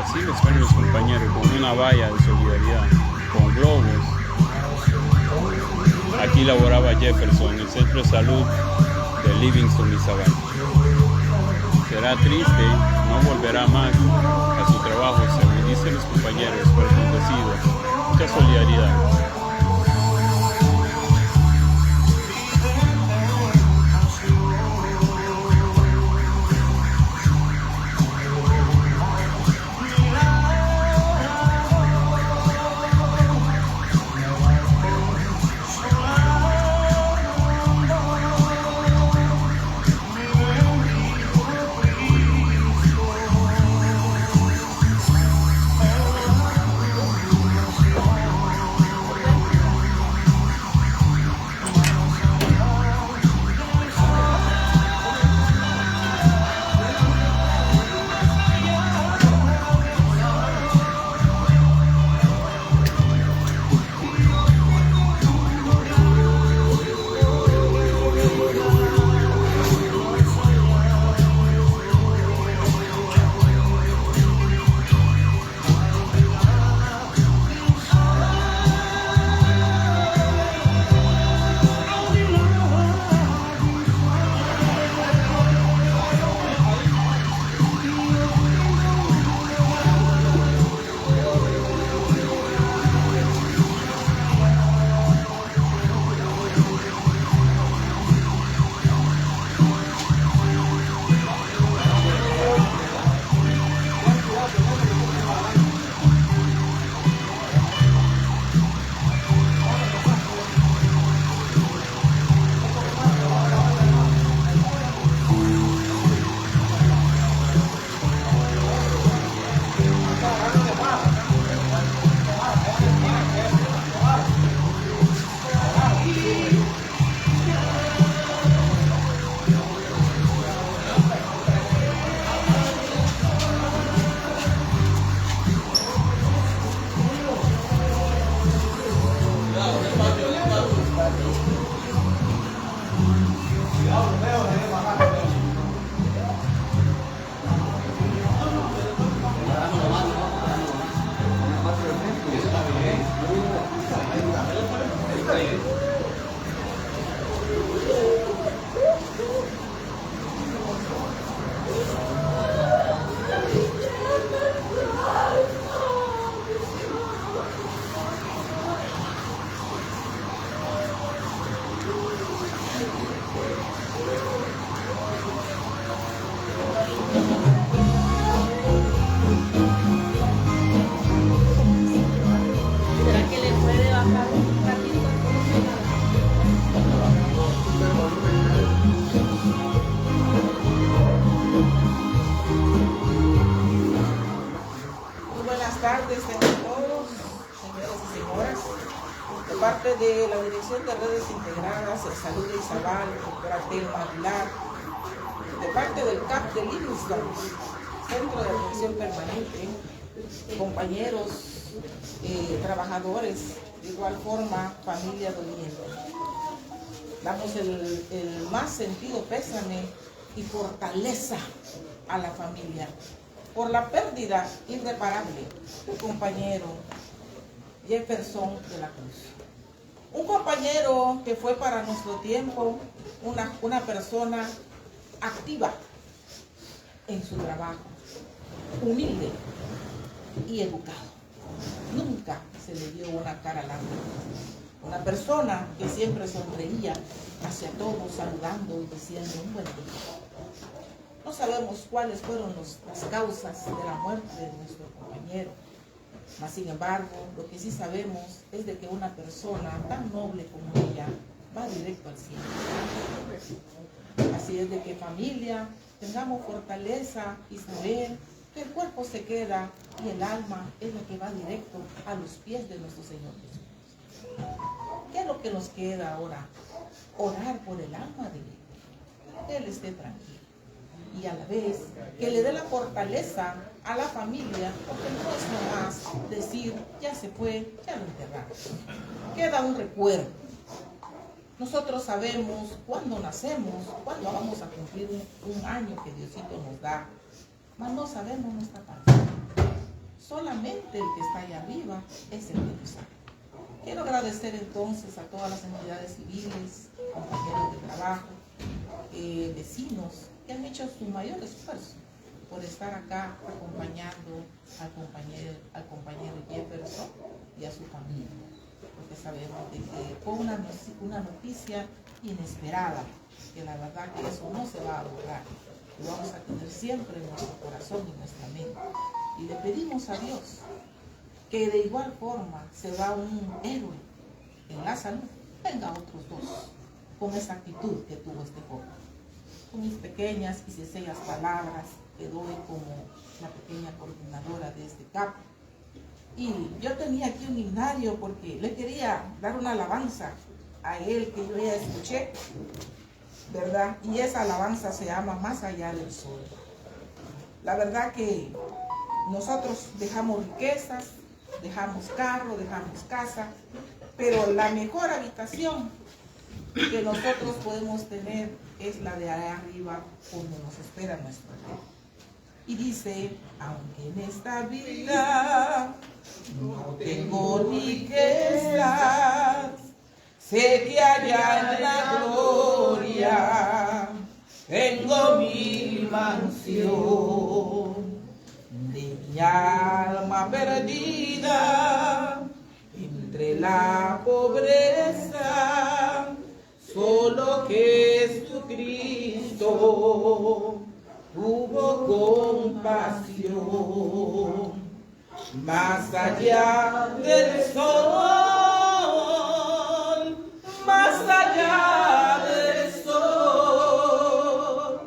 Así lo esperan los compañeros, con una valla de solidaridad, con globos. Aquí laboraba Jefferson en el Centro de Salud de Livingston y Zabal. Será triste, no volverá más a su trabajo, según dicen los compañeros, por el acontecido. Mucha solidaridad. De la Dirección de Redes Integradas de Salud de Izabal, doctora Telma Aguilar, de parte del CAP de Livingston, Centro de Atención Permanente, compañeros, trabajadores, de igual forma, familia doliente. Damos el más sentido pésame y fortaleza a la familia por la pérdida irreparable del compañero Jefferson de la Cruz. Un compañero que fue para nuestro tiempo una persona activa en su trabajo, humilde y educado. Nunca se le dio una cara larga. Una persona que siempre sonreía hacia todos, saludando y diciendo un buen día. No sabemos cuáles fueron las causas de la muerte de nuestro compañero. Mas, sin embargo, lo que sí sabemos es de que una persona tan noble como ella va directo al cielo. Así es de que, familia, tengamos fortaleza y saber que el cuerpo se queda y el alma es la que va directo a los pies de nuestro Señor Jesús. ¿Qué es lo que nos queda ahora? Orar por el alma de Él. Que Él esté tranquilo. Y a la vez que le dé la fortaleza a la familia, porque no es nomás decir, ya se fue, ya lo enterramos. Queda un recuerdo. Nosotros sabemos cuándo nacemos, cuándo vamos a cumplir un año que Diosito nos da, mas no sabemos nuestra parte. Solamente el que está allá arriba es el que lo sabe. Quiero agradecer entonces a todas las entidades civiles, compañeros de trabajo, vecinos, que han hecho su mayor esfuerzo por estar acá acompañando al compañero Jefferson y a su familia, porque sabemos de que fue una noticia inesperada, que la verdad que eso no se va a lograr, lo vamos a tener siempre en nuestro corazón y en nuestra mente, y le pedimos a Dios que de igual forma se va un héroe en la salud, venga otros dos con esa actitud que tuvo este joven. Con mis pequeñas y sencillas palabras que doy como la pequeña coordinadora de este CAP. Y yo tenía aquí un himnario porque le quería dar una alabanza a él que yo ya escuché, ¿verdad? Y esa alabanza se llama Más allá del sol. La verdad que nosotros dejamos riquezas, dejamos carro, dejamos casa, pero la mejor habitación que nosotros podemos tener es la de allá arriba, donde nos espera nuestro Dios. Y dice, aunque en esta vida no tengo riquezas, sé que allá en la gloria tengo mi mansión. De mi alma perdida entre la pobreza, solo Jesucristo tuvo compasión. Más allá del sol, más allá del sol,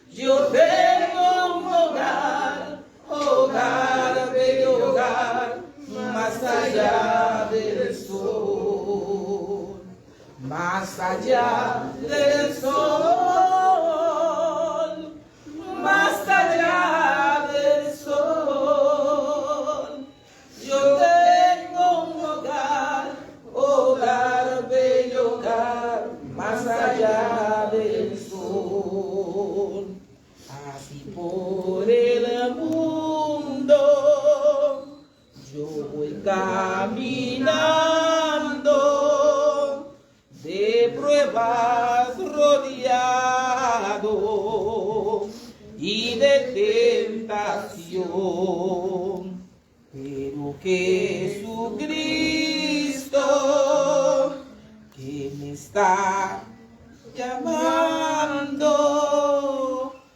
yo tengo un hogar, bello hogar, más allá del sol. Más allá del sol, más allá del sol, yo tengo un hogar, bello hogar, más allá del sol. Así por el mundo yo voy caminando, de pruebas rodeado y de tentación, pero Jesucristo que me está llamando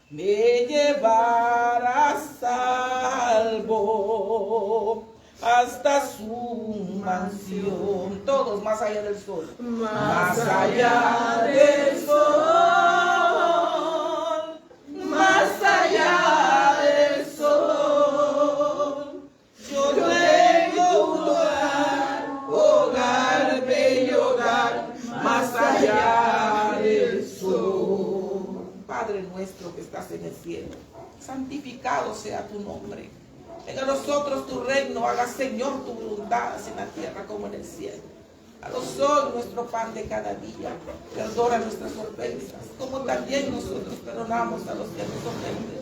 me llevará salvo hasta su mansión. Todos más allá del sol. Más allá del sol. Más allá del sol. Yo tengo un hogar, bello hogar, más allá del sol. Padre nuestro que estás en el cielo, santificado sea tu nombre. Venga a nosotros tu reino, haga Señor tu voluntad, así en la tierra como en el cielo. Danos hoy nuestro pan de cada día. Perdona nuestras ofensas, como también nosotros perdonamos a los que nos ofenden.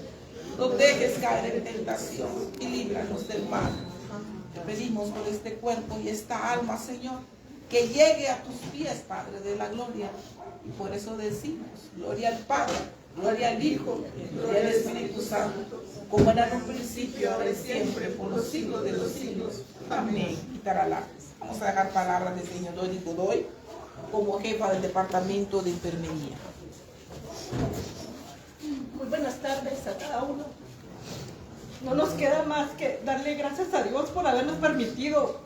No dejes caer en tentación y líbranos del mal. Te pedimos por este cuerpo y esta alma, Señor, que llegue a tus pies, Padre de la gloria. Y por eso decimos, gloria al Padre, Gloria al Hijo, gloria al Espíritu Santo, como era en un principio, ahora y siempre, por los siglos de los siglos. Amén. Vamos a dejar palabras del señor Doris Godoy como jefa del departamento de enfermería. Muy buenas tardes a cada uno. No nos queda más que darle gracias a Dios por habernos permitido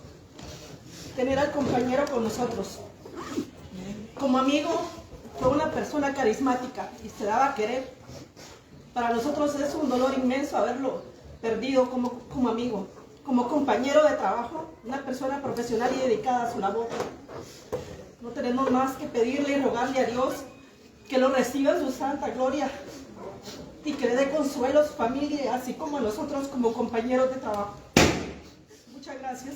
tener al compañero con nosotros. Como amigo, fue una persona carismática y se daba a querer. Para nosotros es un dolor inmenso haberlo perdido como amigo, como compañero de trabajo, una persona profesional y dedicada a su labor. No tenemos más que pedirle y rogarle a Dios que lo reciba en su santa gloria y que le dé consuelo a su familia, así como a nosotros como compañeros de trabajo. Muchas gracias.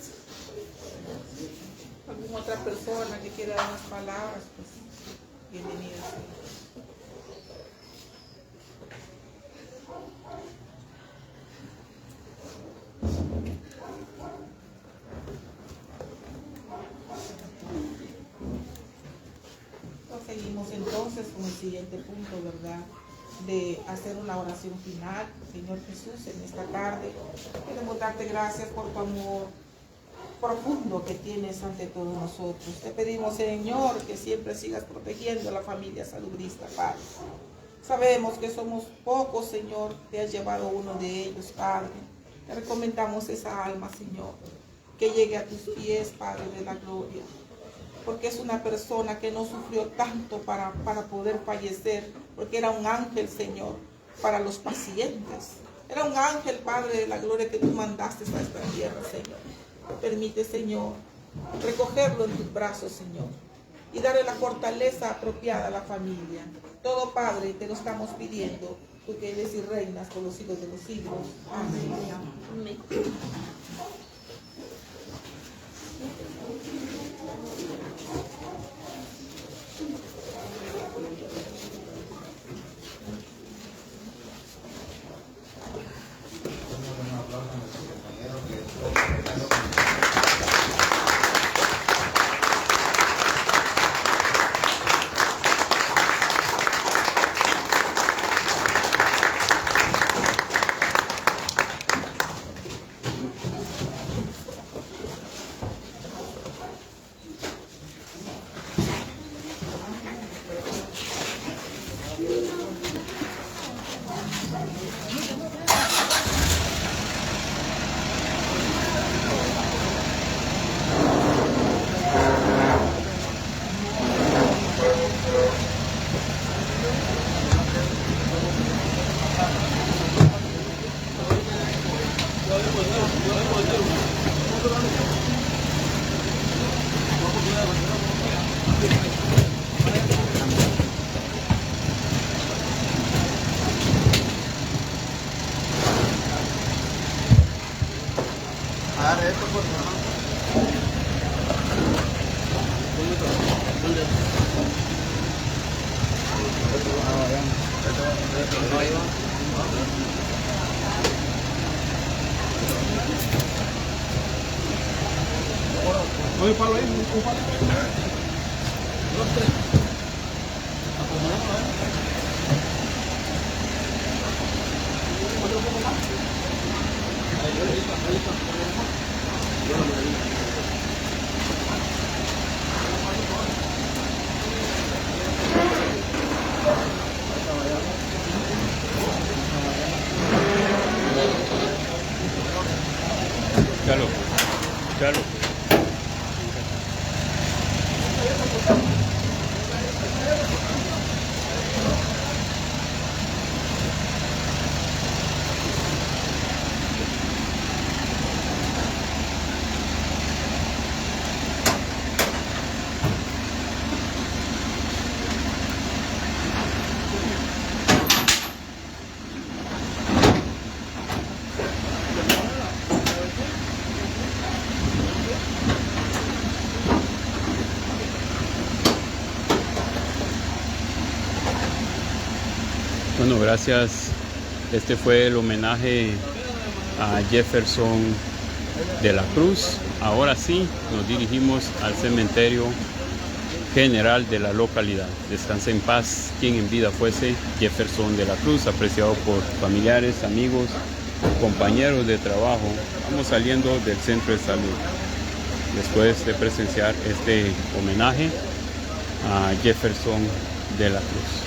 ¿Alguna otra persona que quiera dar unas palabras? Pues, bienvenida. Seguimos entonces con el siguiente punto, ¿verdad? De hacer una oración final. Señor Jesús, en esta tarde queremos darte gracias por tu amor profundo que tienes ante todos nosotros. Te pedimos, Señor, que siempre sigas protegiendo a la familia salubrista, Padre. Sabemos que somos pocos, Señor, te has llevado uno de ellos, Padre. Te recomendamos esa alma, Señor, que llegue a tus pies, Padre de la gloria, porque es una persona que no sufrió tanto para poder fallecer, porque era un ángel, Señor, para los pacientes. Era un ángel, Padre de la gloria, que tú mandaste a esta tierra, Señor. Permite, Señor, recogerlo en tus brazos, Señor, y darle la fortaleza apropiada a la familia. Todo, Padre, te lo estamos pidiendo, tú que eres y reinas por los siglos de los siglos. Amén. Amén. Oye, palo ahí, un palo. Dos, tres. Acomodamos ahí. Otro poco más. Ahí está. Chalo, chalo. Bueno, gracias. Este fue el homenaje a Jefferson de la Cruz. Ahora sí, nos dirigimos al cementerio general de la localidad. Descanse en paz quien en vida fuese Jefferson de la Cruz, apreciado por familiares, amigos, compañeros de trabajo. Vamos saliendo del centro de salud después de presenciar este homenaje a Jefferson de la Cruz.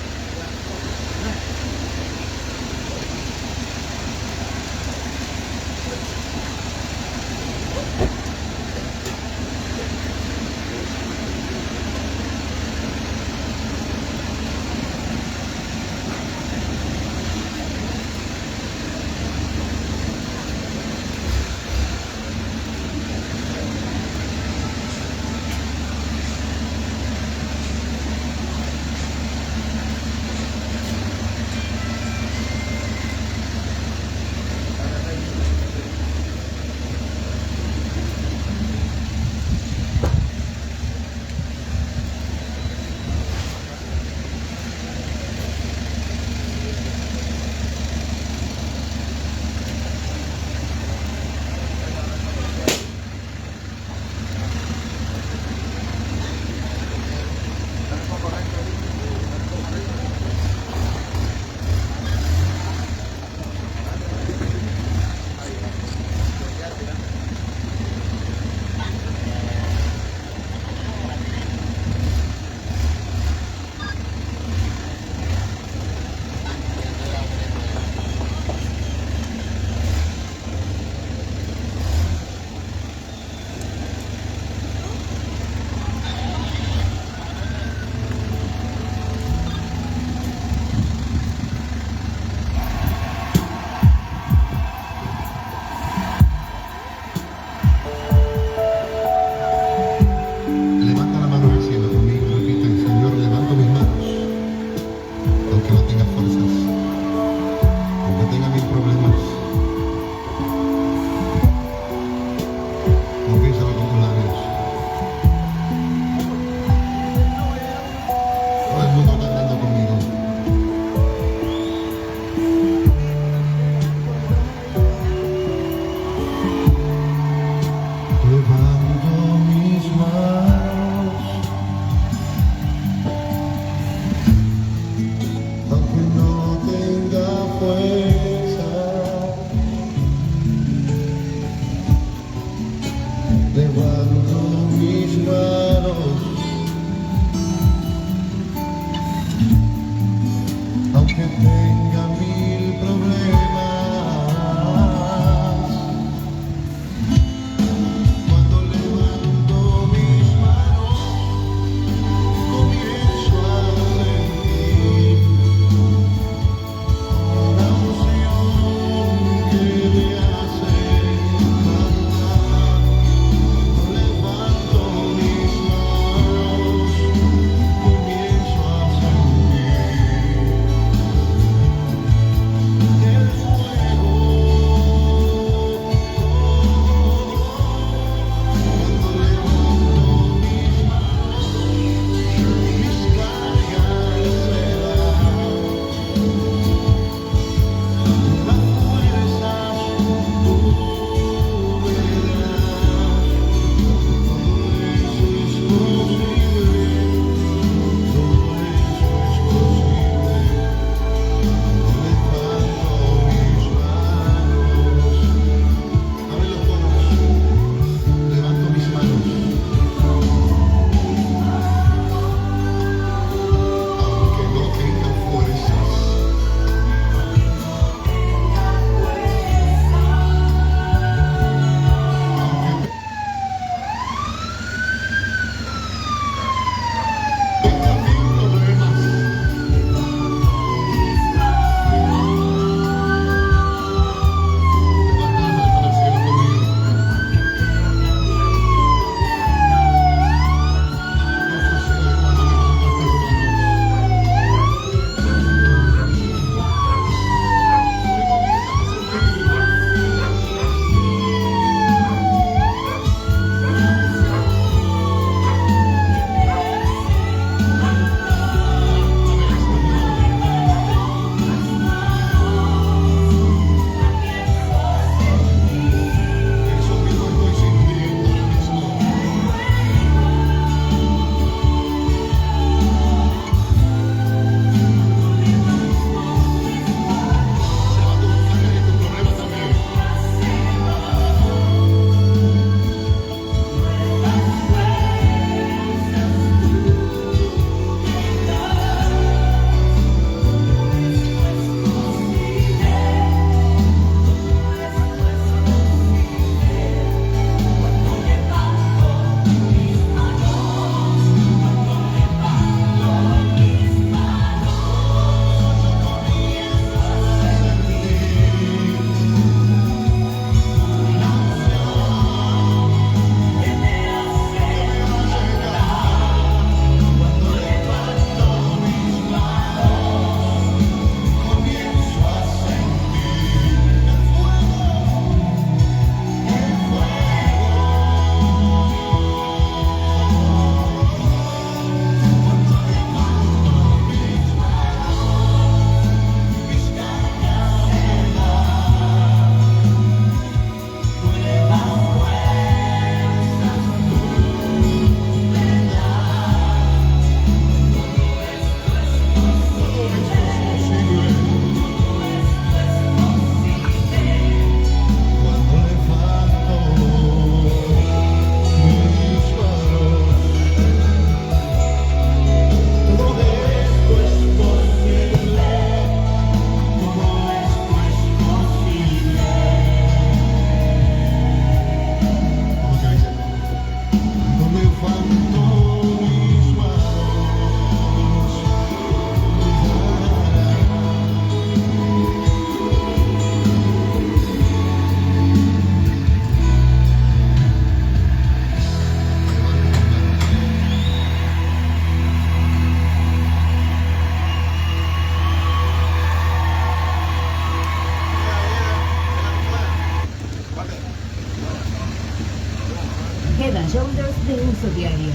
Head and Shoulders de uso diario.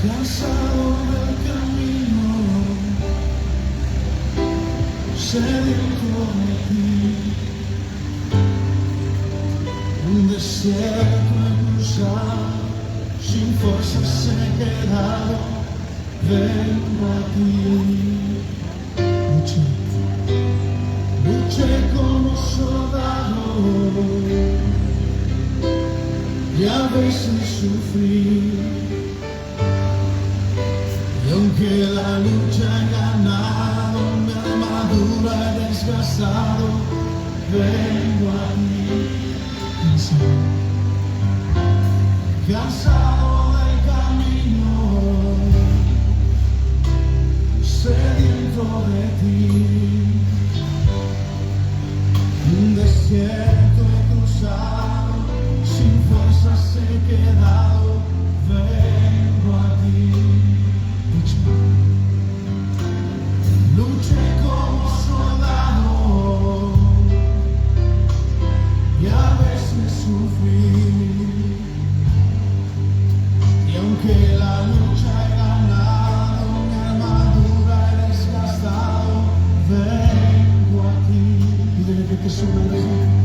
Cansado del camino, sediento de ti, un desierto he cruzado, sin fuerzas he quedado, vengo a ti. Luché como soldado y a veces sufrí. Y aunque la lucha he ganado, mi armadura he desgastado, vengo a ti. Cansado del camino, sediento de ti. Un desierto he cruzado, sin fuerzas he quedado, vengo a ti. Luché como soldado y a veces sufrí. Y aunque la lucha he ganado, mi armadura he desgastado, vengo a ti. Y desde que sumérgeme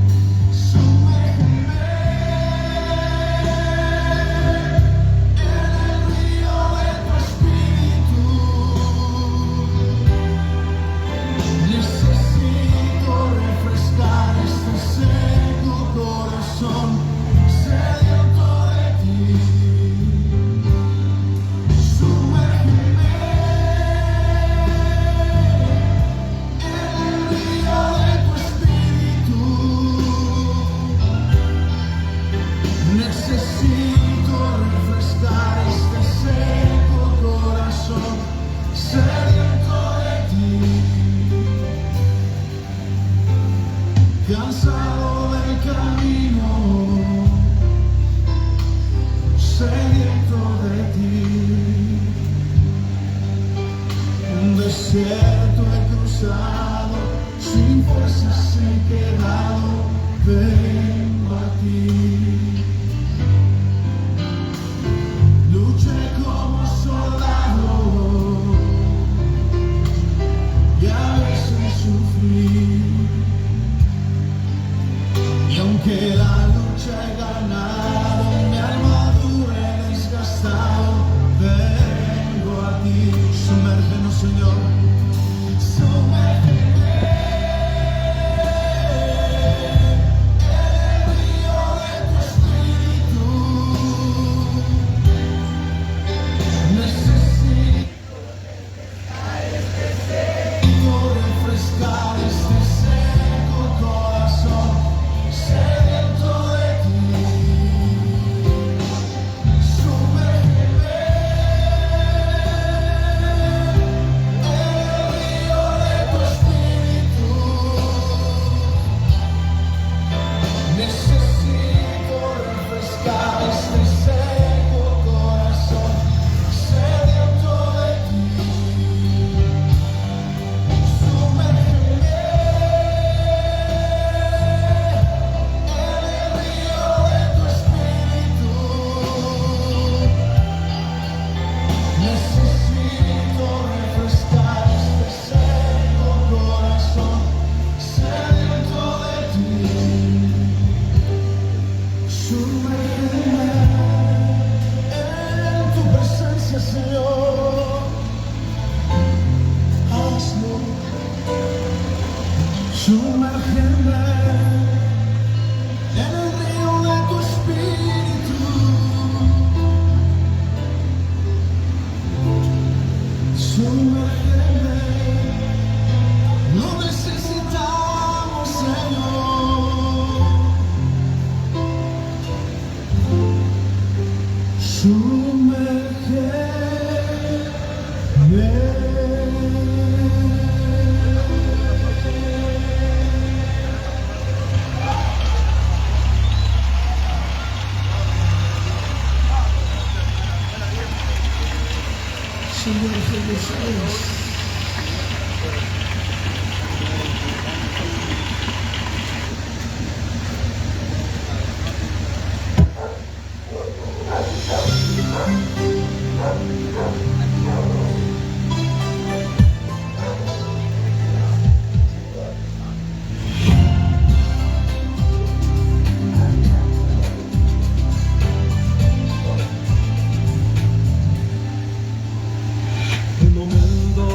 cansado del camino, sediento de ti. Un desierto he cruzado, sin fuerzas he quedado, vengo a ti. Luché como soldado y a veces sufrí. Y aunque la lucha he ganado, mi armadura he desgastado, vengo a ti. Sumérgenos, Señor, sumérgeme en el río de tu espíritu. Necesito refrescar este seco corazón. Sediento de ti. tus pies. El momento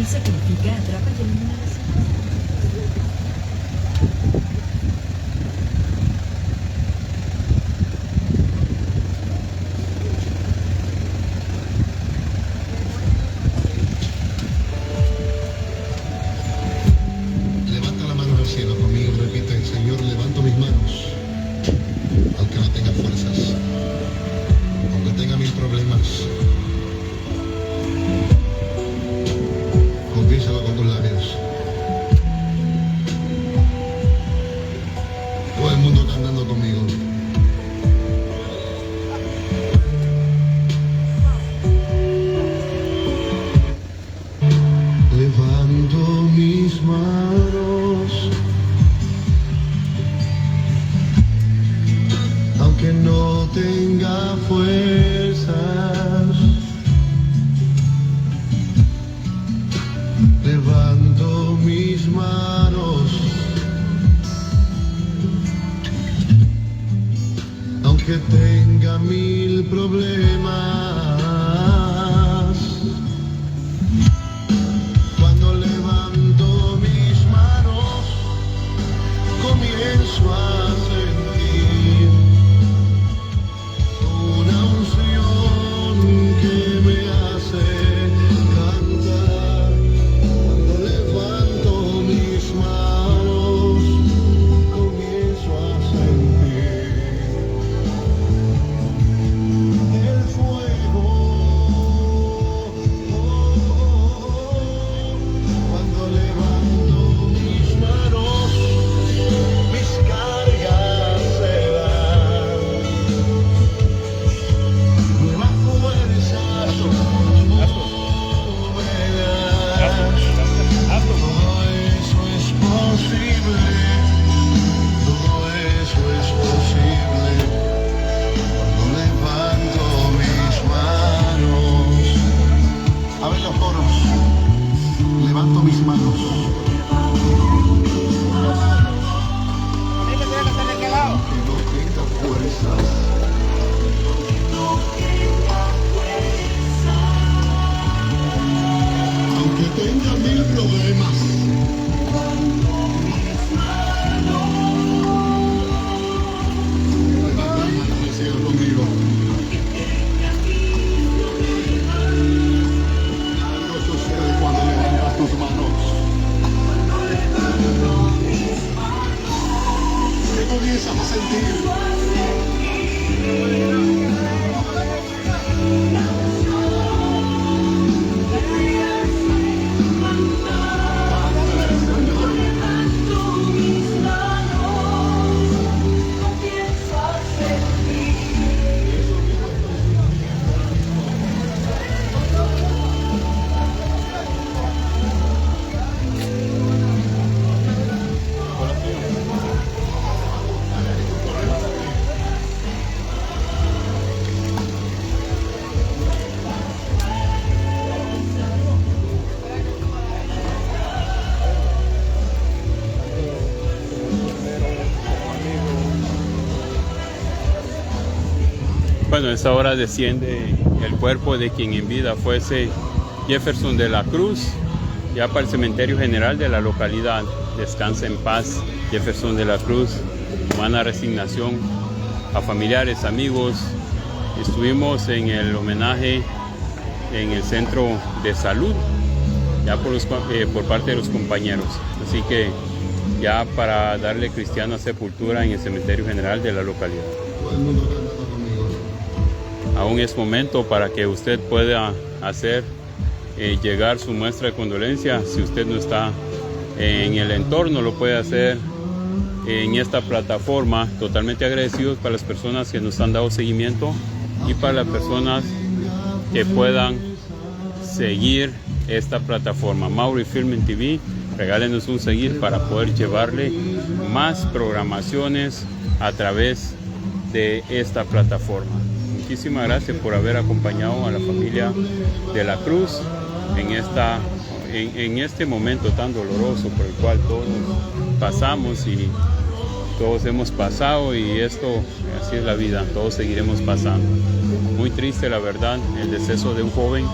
sacrifica, atrapa y elimina las Levanta la mano al cielo conmigo, repite, Señor, levanto mis manos, aunque no tenga fuerzas, aunque tenga mil problemas. Confiésalo con tus labios. Todo el mundo cantando conmigo. Levanto mis manos, aunque no tenga fuerzas. Levanto mis manos, aunque tenga mil problemas. Cuando levanto mis manos, comienzo a sentir una unción que me hace cantar. Cuando levanto mis manos, comienzo a sentir el fuego. Cuando levanto mis manos, mis cargas se dan. Nuevas fuerzas me dan. Todo eso es posible. Todo eso es posible. Cuando levanto mis manos. A ver los coros. Levanto mis manos. Que no tenga fuerzas. Aunque tenga mil problemas. Levanta la mano al cielo conmigo. Algo sucede cuando levantas tus manos. ¿Qué comienzas a sentir? Bueno, a esta hora desciende el cuerpo de quien en vida fuese Jefferson de la Cruz, ya para el cementerio general de la localidad. Descansa en paz, Jefferson de la Cruz. Humana resignación a familiares, amigos. Estuvimos en el homenaje en el centro de salud, ya por parte de los compañeros. Así que ya para darle cristiana sepultura en el cementerio general de la localidad. Todo el mundo cantando conmigo. Aún es momento para que usted pueda hacer llegar su muestra de condolencia. Si usted no está en el entorno, lo puede hacer en esta plataforma. Totalmente agradecidos para las personas que nos han dado seguimiento y para las personas que puedan seguir esta plataforma. Mauri Filming TV, regálenos un seguir para poder llevarle más programaciones a través de esta plataforma. Muchísimas gracias por haber acompañado a la familia de la Cruz en este momento tan doloroso por el cual todos pasamos y todos hemos pasado, y esto, así es la vida, todos seguiremos pasando. Muy triste, la verdad, el deceso de un joven,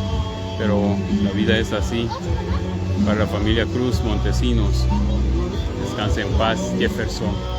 pero la vida es así. Para la familia Cruz Montesinos, descanse en paz, Jefferson.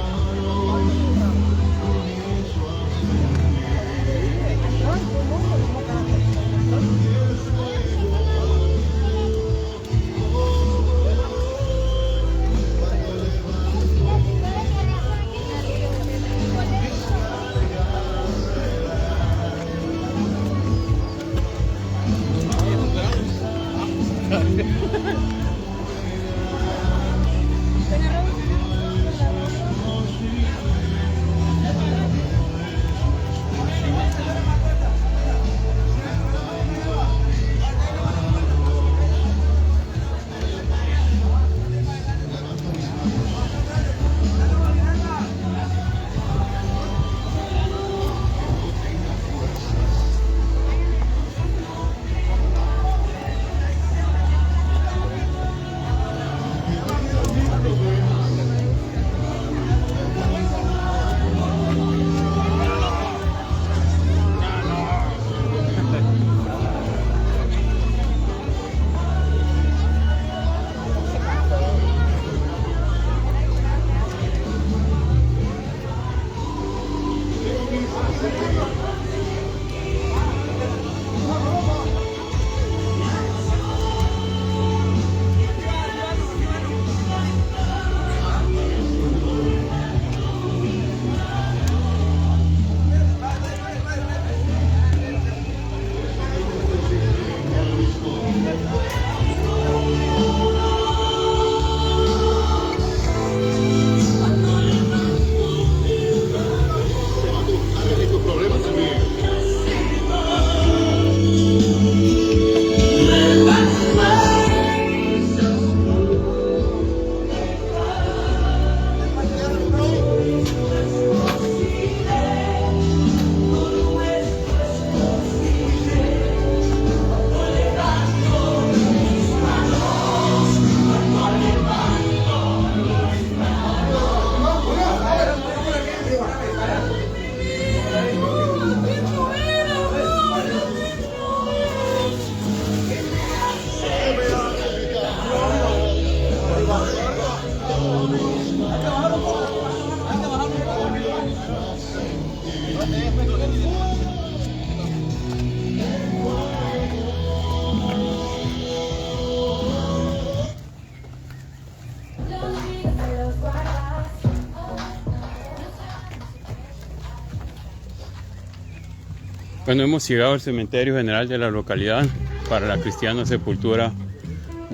Bueno, hemos llegado al cementerio general de la localidad para la cristiana sepultura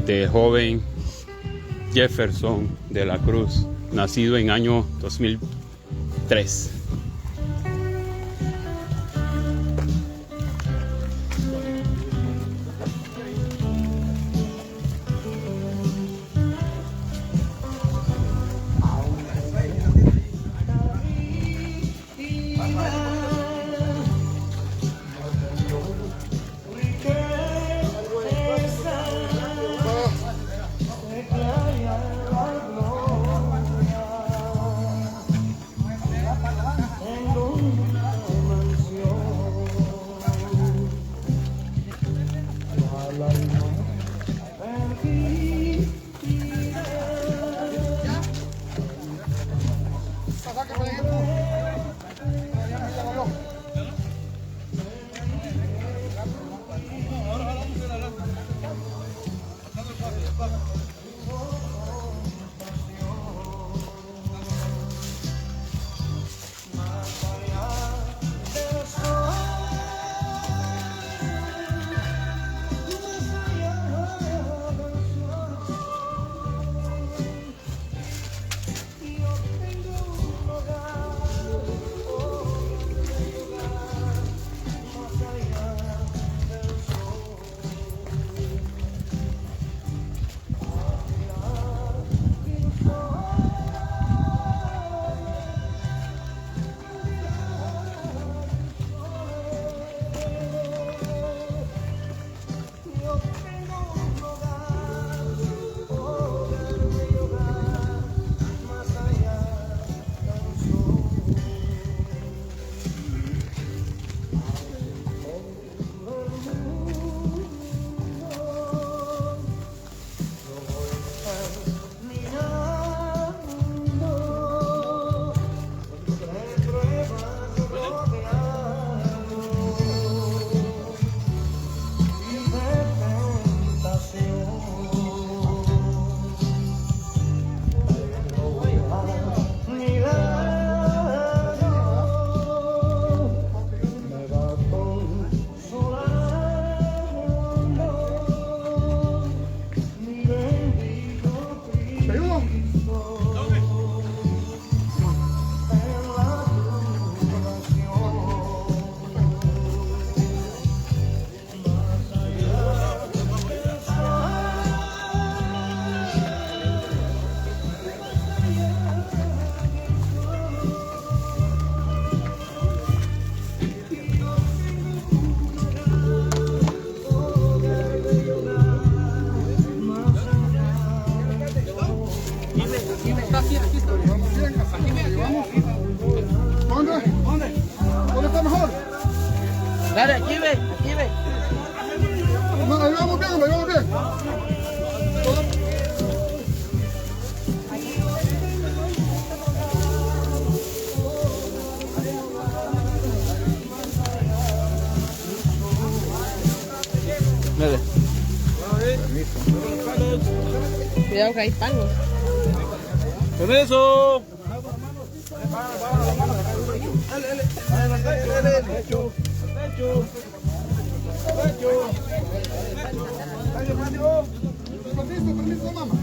del joven Jefferson de la Cruz, nacido en año 2003. Dale, aquí ve, aquí ve. No, ahí vamos bien, ahí vamos bien. Dale. Cuidado que hay palos. Permiso. Permiso, mamá.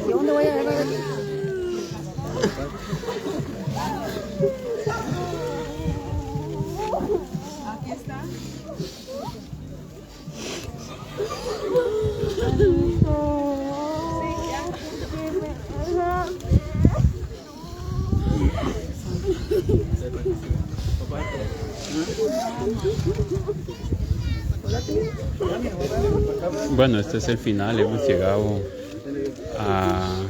¿Dónde voy a agarrar? Aquí está. Bueno, este es el final. Hemos llegado al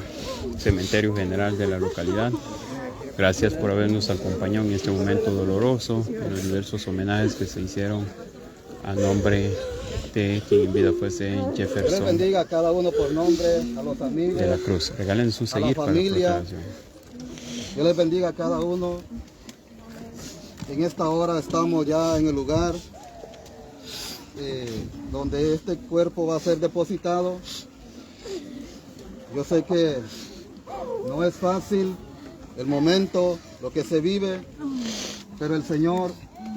cementerio general de la localidad. Gracias por habernos acompañado en este momento doloroso, en los diversos homenajes que se hicieron a nombre de quien en vida fuese Dios Jefferson bendiga a cada uno por nombre, a los amigos, de la Cruz. Regalen su a la seguir para la familia. proclamación. Dios les bendiga a cada uno. En esta hora estamos ya en el lugar donde este cuerpo va a ser depositado. Yo sé que no es fácil el momento, lo que se vive, pero el Señor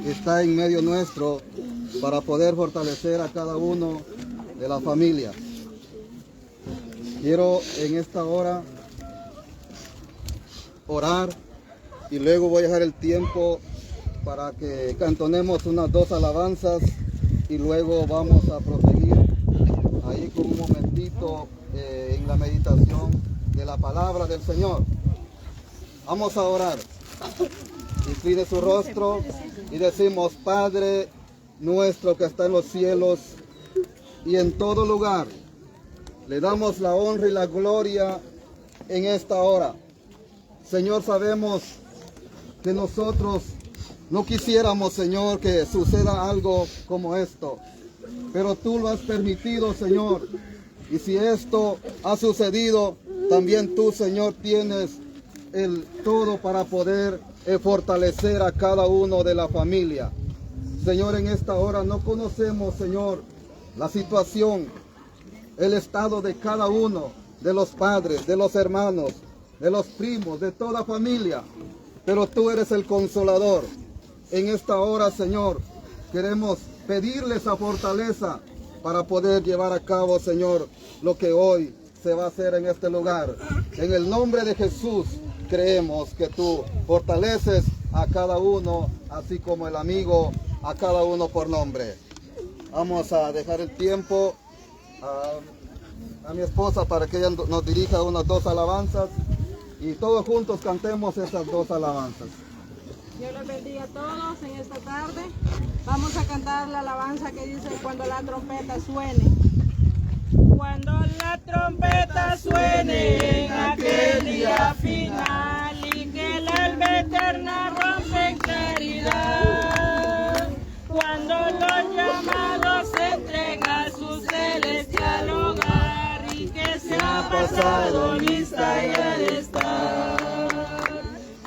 está en medio nuestro para poder fortalecer a cada uno de la familia. Quiero en esta hora orar y luego voy a dejar el tiempo para que cantonemos unas 2 alabanzas y luego vamos a proseguir ahí con un momentito en la meditación de la palabra del Señor. Vamos a orar. Incline su rostro y decimos: Padre nuestro que está en los cielos y en todo lugar, le damos la honra y la gloria en esta hora. Señor, sabemos que nosotros no quisiéramos, Señor, que suceda algo como esto, pero tú lo has permitido, Señor. Y si esto ha sucedido, también tú, Señor, tienes el todo para poder fortalecer a cada uno de la familia. Señor, en esta hora no conocemos, Señor, la situación, el estado de cada uno de los padres, de los hermanos, de los primos, de toda familia, pero tú eres el consolador. En esta hora, Señor, queremos pedirle esa fortaleza para poder llevar a cabo, Señor, lo que hoy se va a hacer en este lugar. En el nombre de Jesús creemos que tú fortaleces a cada uno, así como el amigo, a cada uno por nombre. Vamos a dejar el tiempo a mi esposa para que ella nos dirija unas 2 alabanzas y todos juntos cantemos esas 2 alabanzas. Dios les bendiga a todos en esta tarde. Vamos a cantar la alabanza que dice cuando la trompeta suene. Cuando la trompeta suene en aquel día final y que el alba eterna rompe en claridad. Cuando los llamados se entregan a su celestial hogar y que se ha pasado lista ya de estar.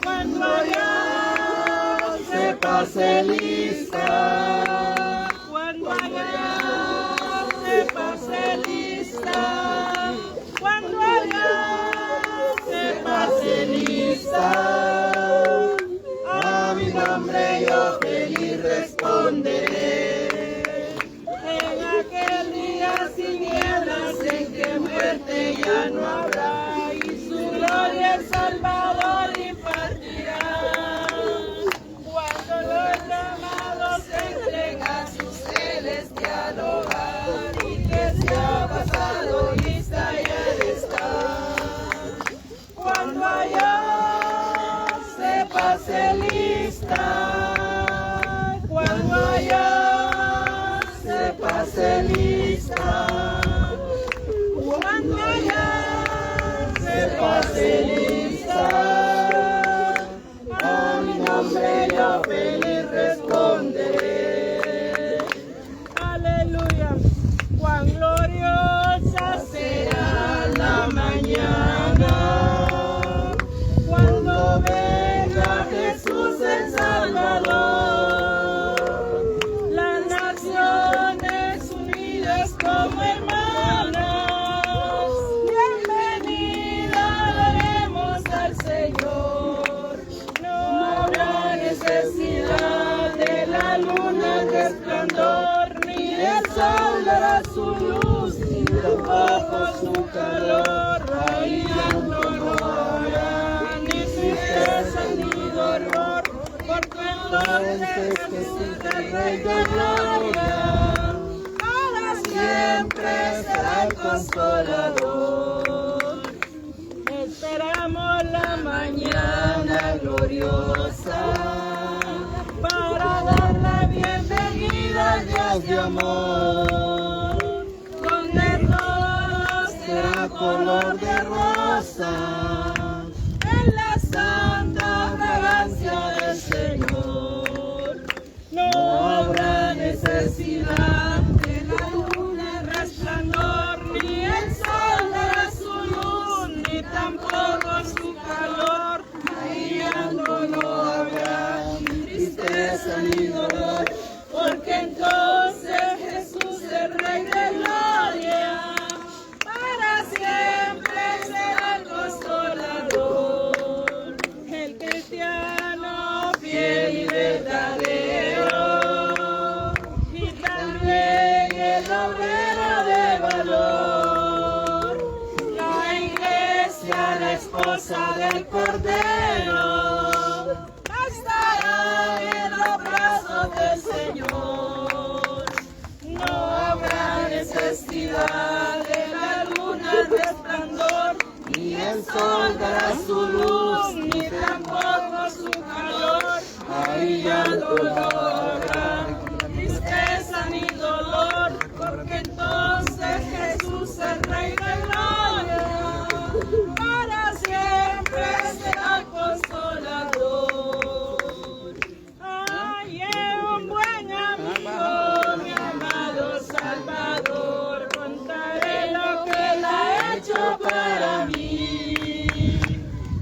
Cuando ya se pase lista, cuando ya se pase lista, cuando ya se pase lista, a mi nombre yo feliz responderé. En aquel día sin nieblas en que muerte ya no habrá y su gloria el Salvador impartirá. Cuando los llamados se entreguen a su celestial hogar y que se ha pasado lista ya de estar. Cuando allá se pase lista, cuando allá se pase lista, cuando allá se pase lista, a mi nombre yo feliz responderé. Aleluya. Cuán gloriosa será la mañana cuando venga Jesús el Salvador. Las naciones unidas como hermanas, bienvenida daremos al Señor. No habrá necesidad de la luna en resplandor, ni del sol dará su luz, ni tampoco su calor. Ahí no habrá ni tristeza ni dolor, porque entonces Jesús el Rey de Gloria para siempre será el Consolador. Esperamos la mañana gloriosa para dar la bienvenida al Dios de amor, donde todo será color de rosa en la santa fragancia del Señor. No habrá necesidad de la luna en resplandor, ni el sol dará su luz, ni tampoco su calor. Ahí no habrá ni tristeza ni dolor, porque entonces Jesús el Rey de Gloria para siempre será el Consolador. El cristiano fiel y verdadero y también el obrero de valor, la iglesia, la esposa del Cordero, estará en los brazos del Señor. No habrá necesidad de la luna en resplandor, ni el sol dará su luz, ni tampoco su calor. Ahí ya no habrá tristeza ni dolor, porque entonces Jesús el Rey de Gloria para siempre será el Consolador. Ay, un buen amigo, mi amado Salvador, contaré lo que él ha hecho para mí.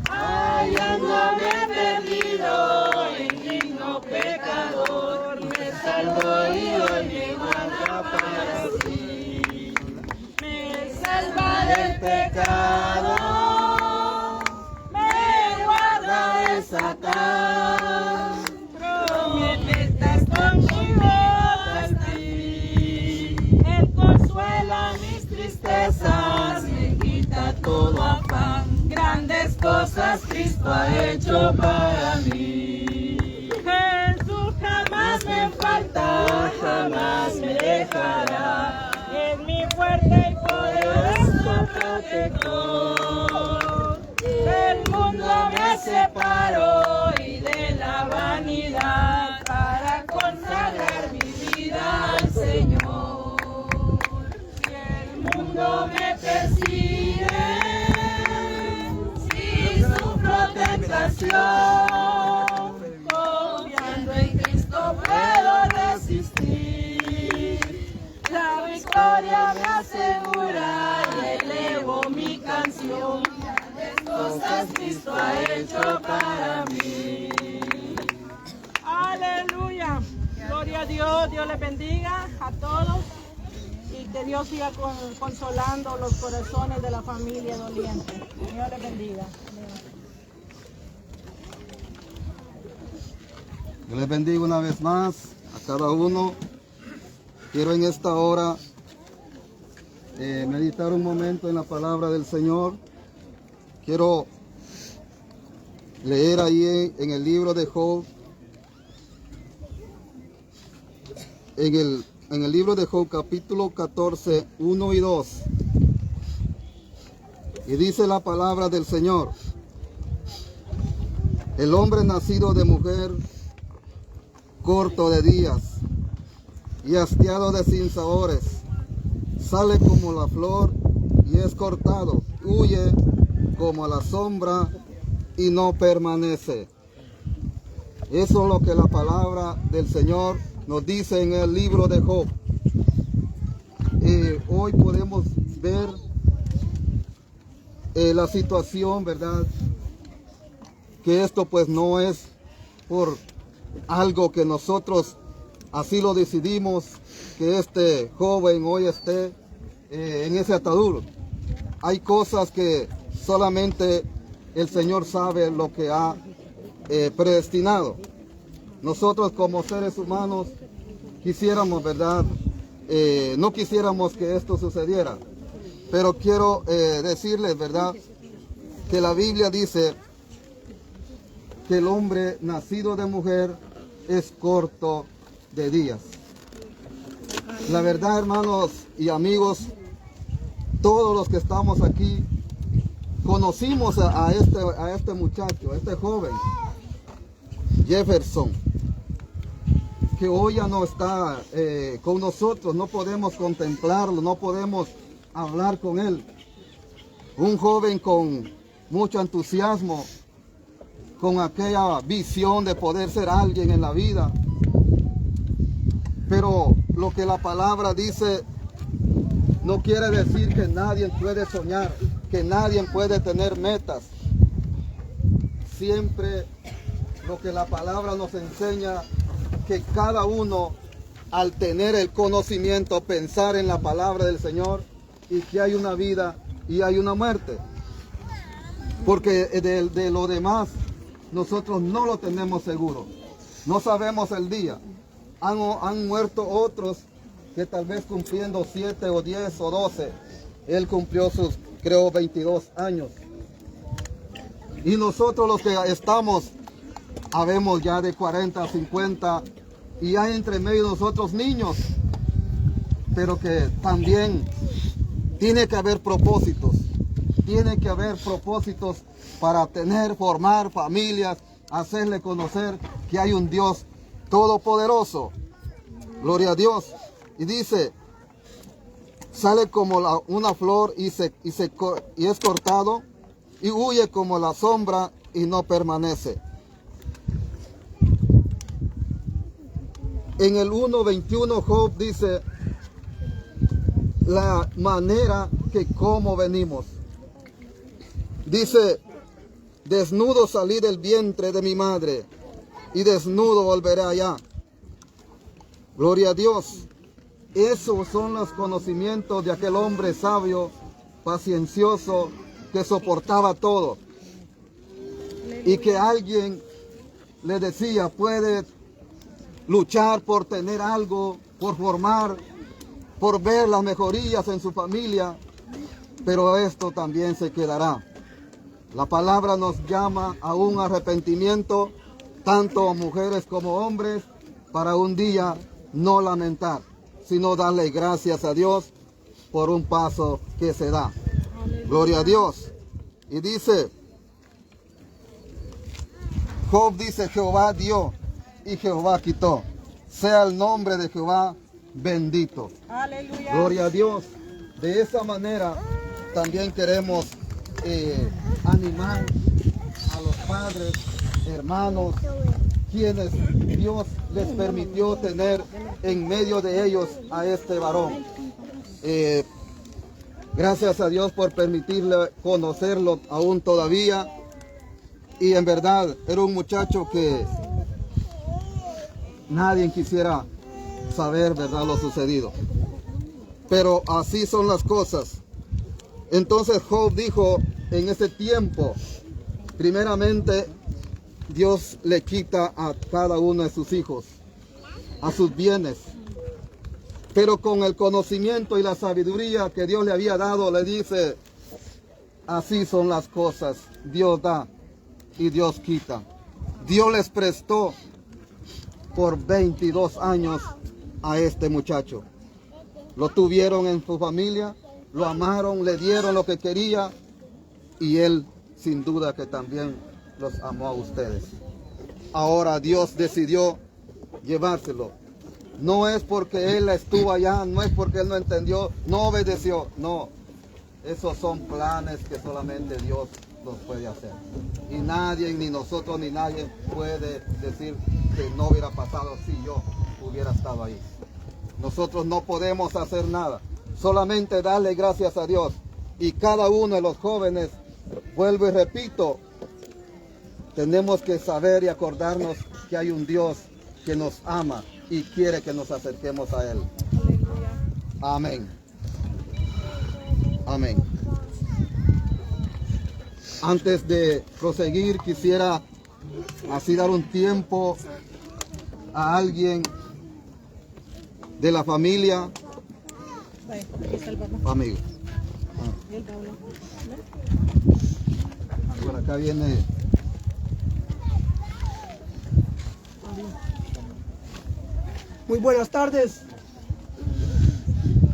Hallándome perdido, indigno pecador, me salvó y hoy me guarda para sí. Me salva del pecado, me guarda de Satán, promete estás conmigo hasta el fin. cosas Cristo ha hecho para mí. Jesús jamás me falta, jamás me dejará. Es mi fuerte y poderoso protector. Del mundo me separó y de la vanidad para consagrar mi vida al Señor. Si el mundo me persigue, si sufro tentación, confiando en Cristo puedo resistir. La victoria me asegura y elevo mi canción. Cosas Cristo ha hecho para mí. Aleluya. Gloria a Dios. Dios les bendiga a todos y que Dios siga consolando los corazones de la familia doliente. Dios les bendiga. Yo les bendigo una vez más a cada uno. Quiero en esta hora meditar un momento en la palabra del Señor. Quiero leer ahí en el libro de Job, en el libro de Job capítulo 14, 1 y 2. Y dice la palabra del Señor: el hombre nacido de mujer, corto de días y hastiado de sinsabores, sale como la flor y es cortado, huye como a la sombra y no permanece. Eso es lo que la palabra del Señor nos dice en el libro de Job. Hoy podemos ver la situación, ¿verdad? Que esto pues no es por algo que nosotros así lo decidimos, que este joven hoy esté en ese ataduro. Hay cosas que solamente el Señor sabe lo que ha predestinado. Nosotros como seres humanos quisiéramos, ¿verdad? No quisiéramos que esto sucediera. Pero quiero decirles, ¿verdad? Que la Biblia dice que el hombre nacido de mujer es corto de días. La verdad, hermanos y amigos, todos los que estamos aquí, conocimos a este muchacho, a este joven, Jefferson, que hoy ya no está con nosotros, no podemos contemplarlo, no podemos hablar con él. Un joven con mucho entusiasmo, con aquella visión de poder ser alguien en la vida. Pero lo que la palabra dice no quiere decir que nadie puede soñar, que nadie puede tener metas. Siempre lo que la palabra nos enseña, que cada uno al tener el conocimiento, pensar en la palabra del Señor y que hay una vida y hay una muerte. Porque de lo demás nosotros no lo tenemos seguro. No sabemos el día. Han muerto otros que tal vez cumpliendo 7 o 10 o 12. Él cumplió sus, creo, 22 años. Y nosotros los que estamos, habemos ya de 40, 50, y hay entre medio de nosotros niños. Pero que también tiene que haber propósitos. Tiene que haber propósitos para formar familias, hacerle conocer que hay un Dios todopoderoso. Gloria a Dios. Y dice, sale como una flor y es cortado, y huye como la sombra y no permanece. En el 1:21 Job dice la manera que como venimos. Dice, desnudo salí del vientre de mi madre y desnudo volveré allá. Gloria a Dios. Esos son los conocimientos de aquel hombre sabio, paciencioso, que soportaba todo. Y que alguien le decía, puede luchar por tener algo, por formar, por ver las mejorías en su familia, pero esto también se quedará. La palabra nos llama a un arrepentimiento, tanto mujeres como hombres, para un día no lamentar, sino darle gracias a Dios por un paso que se da. Gloria a Dios. Y dice, Job dice, Jehová dio y Jehová quitó. Sea el nombre de Jehová bendito. Aleluya. Gloria a Dios. De esa manera también queremos animar a los padres, hermanos, quienes Dios les permitió tener en medio de ellos a este varón. Gracias a Dios por permitirle conocerlo aún todavía. Y en verdad era un muchacho que nadie quisiera saber, ¿verdad?, lo sucedido. Pero así son las cosas. Entonces Job dijo en ese tiempo, primeramente Dios le quita a cada uno de sus hijos, a sus bienes. Pero con el conocimiento y la sabiduría que Dios le había dado, le dice, así son las cosas. Dios da y Dios quita. Dios les prestó por 22 años a este muchacho. Lo tuvieron en su familia, lo amaron, le dieron lo que quería y él sin duda que también los amó a ustedes. Ahora Dios decidió llevárselo. No es porque él estuvo allá, no es porque él no entendió, no obedeció, no. Esos son planes que solamente Dios los puede hacer. Y nadie, ni nosotros, ni nadie puede decir que no hubiera pasado si yo hubiera estado ahí. Nosotros no podemos hacer nada, solamente darle gracias a Dios. Y cada uno de los jóvenes, vuelvo y repito, tenemos que saber y acordarnos que hay un Dios que nos ama y quiere que nos acerquemos a Él. Amén. Amén. Antes de proseguir, quisiera así dar un tiempo a alguien de la familia. Amigo. Por acá viene. Muy buenas tardes.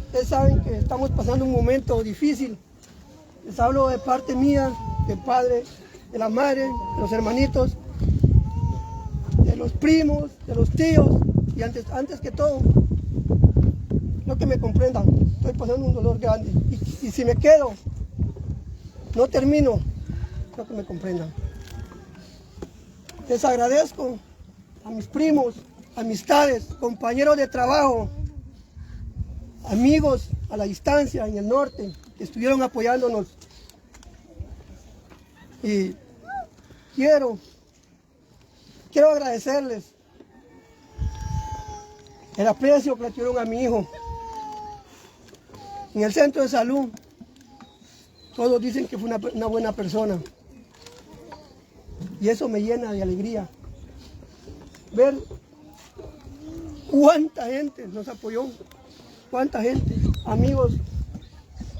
Ustedes saben que estamos pasando un momento difícil. Les hablo de parte mía, del padre, de la madre, de los hermanitos, de los primos, de los tíos y antes que todo, no que me comprendan, estoy pasando un dolor grande y si me quedo, no termino, no que me comprendan. Les agradezco a mis primos, amistades, compañeros de trabajo, amigos a la distancia en el norte que estuvieron apoyándonos. Y quiero agradecerles el aprecio que le tuvieron a mi hijo. En el centro de salud, todos dicen que fue una buena persona. Y eso me llena de alegría. Ver cuánta gente nos apoyó, cuánta gente, amigos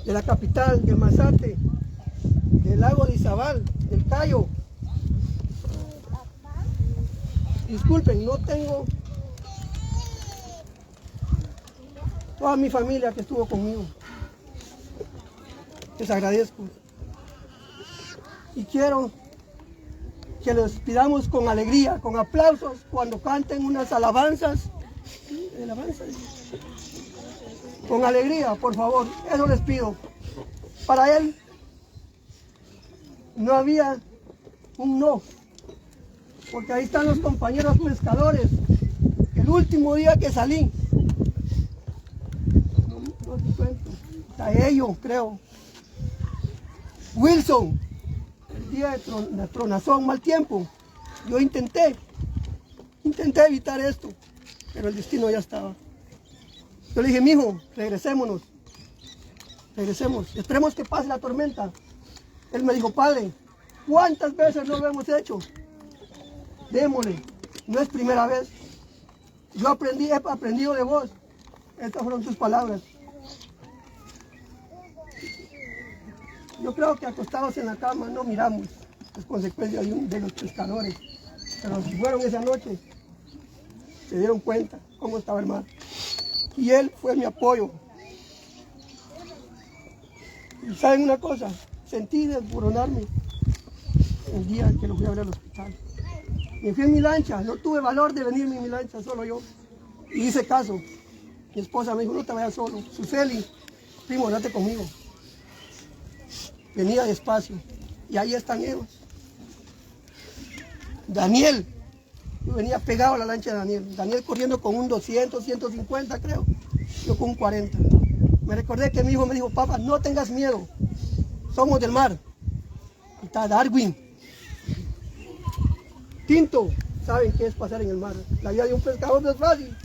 de la capital, de Mazate, del lago de Izabal, del Cayo. Disculpen, no tengo toda mi familia que estuvo conmigo. Les agradezco. Y quiero que les pidamos con alegría, con aplausos, cuando canten unas alabanzas. Con alegría, por favor, eso les pido. Para él no había un no, porque ahí están los compañeros pescadores. El último día que salí, a ellos creo, Wilson, el día de tronazón, mal tiempo, yo intenté evitar esto, pero el destino ya estaba. Yo le dije, mijo, regresemos, esperemos que pase la tormenta. Él me dijo, padre, ¿cuántas veces no lo hemos hecho? Démosle, no es primera vez. Yo he aprendido de vos. Estas fueron tus palabras. Yo creo que acostados en la cama no miramos las consecuencias de los pescadores. Pero si fueron esa noche, se dieron cuenta cómo estaba el mar. Y él fue mi apoyo. Y ¿saben una cosa? Sentí desboronarme el día que lo fui a ver al hospital. Me fui en mi lancha, no tuve valor de venirme en mi lancha, solo yo. Y hice caso. Mi esposa me dijo, no te vayas solo. Suseli, primo, date conmigo. Venía despacio. Y ahí están ellos. Daniel, yo venía pegado a la lancha de Daniel. Daniel corriendo con un 200, 150 creo. Yo con un 40. Me recordé que mi hijo me dijo, papá, no tengas miedo. Somos del mar. Ahí está Darwin. Tinto, saben qué es pasar en el mar. La vida de un pescador no es fácil.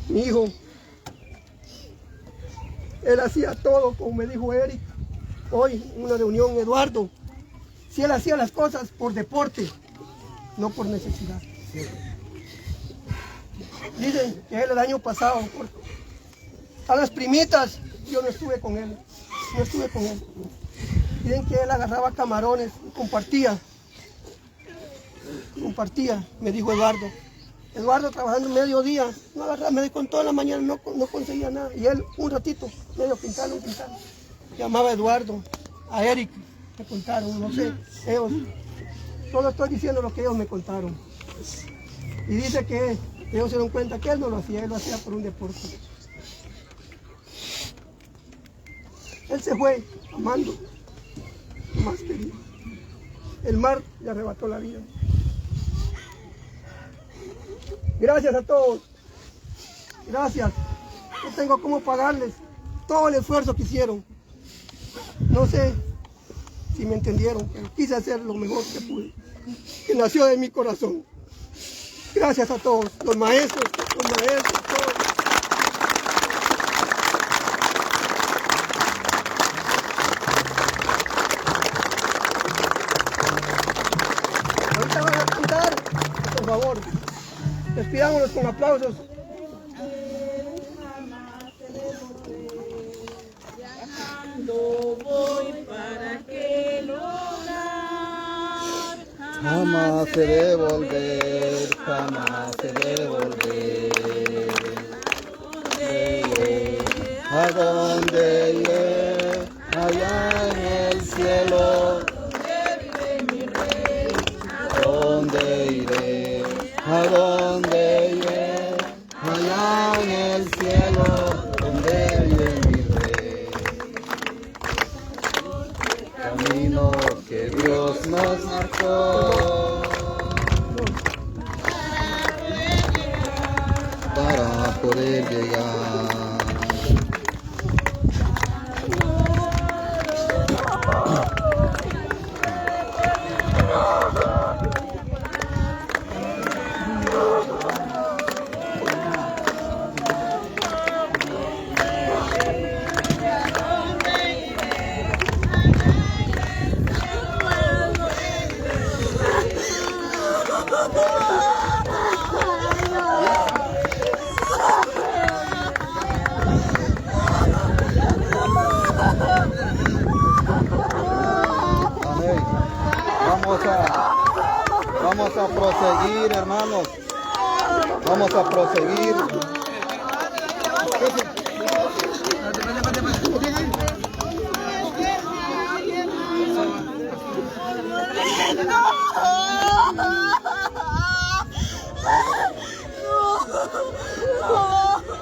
Mi hijo, él hacía todo, como me dijo Eric hoy en una reunión, Eduardo. Si él hacía las cosas por deporte, no por necesidad. Dicen que él el año pasado, a las primitas, yo no estuve con él. Dicen que él agarraba camarones y compartía, me dijo Eduardo. Eduardo trabajando mediodía, no agarraba, me descontó en la mañana, no conseguía nada. Y él un ratito, medio pintar. Llamaba a Eduardo, a Eric, me contaron, no sé, ellos, solo estoy diciendo lo que ellos me contaron. Y dice que ellos se dieron cuenta que él no lo hacía, él lo hacía por un deporte. Él se fue amando, más querido. El mar le arrebató la vida. Gracias a todos. Gracias. No tengo cómo pagarles todo el esfuerzo que hicieron. No sé si me entendieron, pero quise hacer lo mejor que pude, que nació de mi corazón. Gracias a todos, los maestros, todos. Ahorita van a cantar, por favor. Despidámonos con aplausos. Voy para aquel lugar. Jamás he de volver, jamás he de volver. ¿A dónde iré? Allá en el cielo. ¿A dónde iré? ¿A dónde iré? Allá en el cielo, donde vive mi rey. Camino que Dios nos marcó para poder llegar. Vamos a proseguir, hermanos. Vamos a proseguir.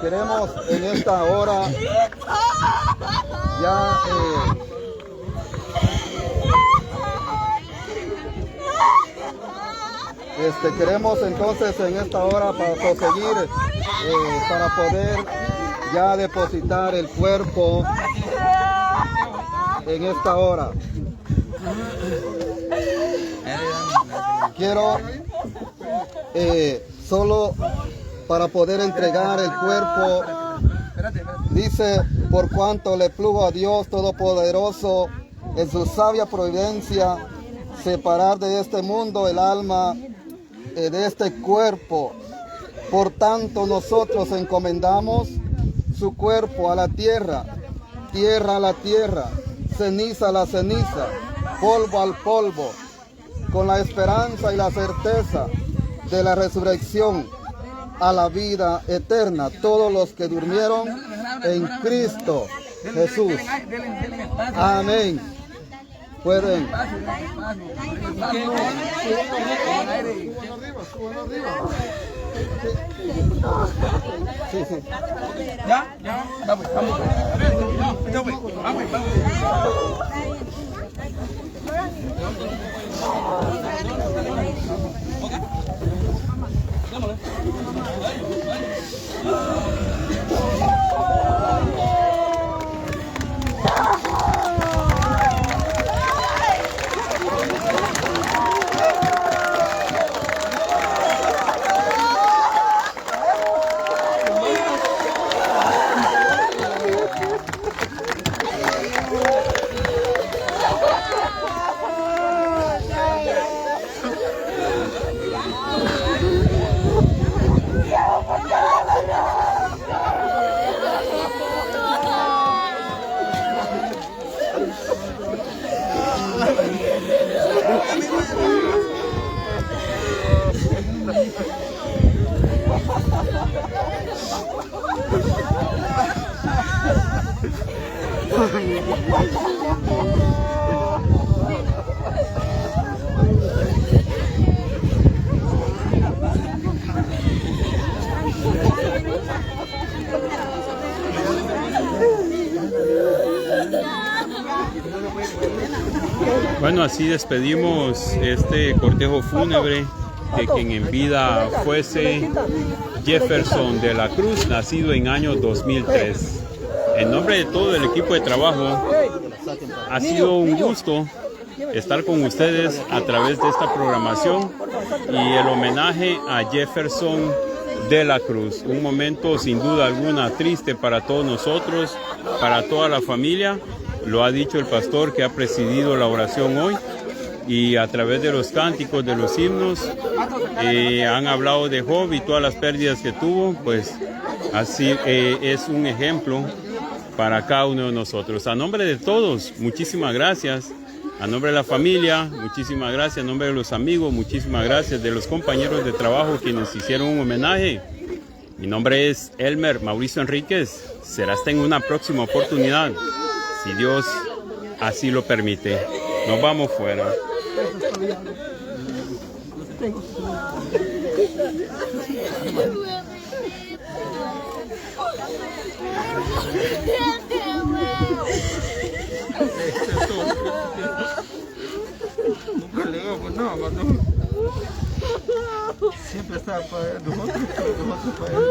Queremos en esta hora ya queremos entonces en esta hora para proseguir, para poder ya depositar el cuerpo en esta hora. Quiero solo para poder entregar el cuerpo, dice, por cuanto le plugo a Dios Todopoderoso en su sabia providencia separar de este mundo el alma de este cuerpo. Por tanto nosotros encomendamos su cuerpo a la tierra tierra a la tierra, ceniza a la ceniza, polvo al polvo, con la esperanza y la certeza de la resurrección a la vida eterna, todos los que durmieron en Cristo Jesús. Amén. Pueden. Sí, sí. Ya, vamos. Bueno, así despedimos este cortejo fúnebre de quien en vida fuese Jefferson de la Cruz, nacido en año 2003. En nombre de todo el equipo de trabajo, ha sido un gusto estar con ustedes a través de esta programación y el homenaje a Jefferson de la Cruz. Un momento sin duda alguna triste para todos nosotros, para toda la familia. Lo ha dicho el pastor que ha presidido la oración hoy, y a través de los cánticos, de los himnos, han hablado de Job y todas las pérdidas que tuvo. Pues así es un ejemplo para cada uno de nosotros. A nombre de todos, muchísimas gracias. A nombre de la familia, muchísimas gracias. A nombre de los amigos, muchísimas gracias. De los compañeros de trabajo quienes hicieron un homenaje. Mi nombre es Elmer Mauricio Enríquez. Será hasta en una próxima oportunidad, si Dios así lo permite. Nos vamos fuera. Siempre estaba para nosotros para él.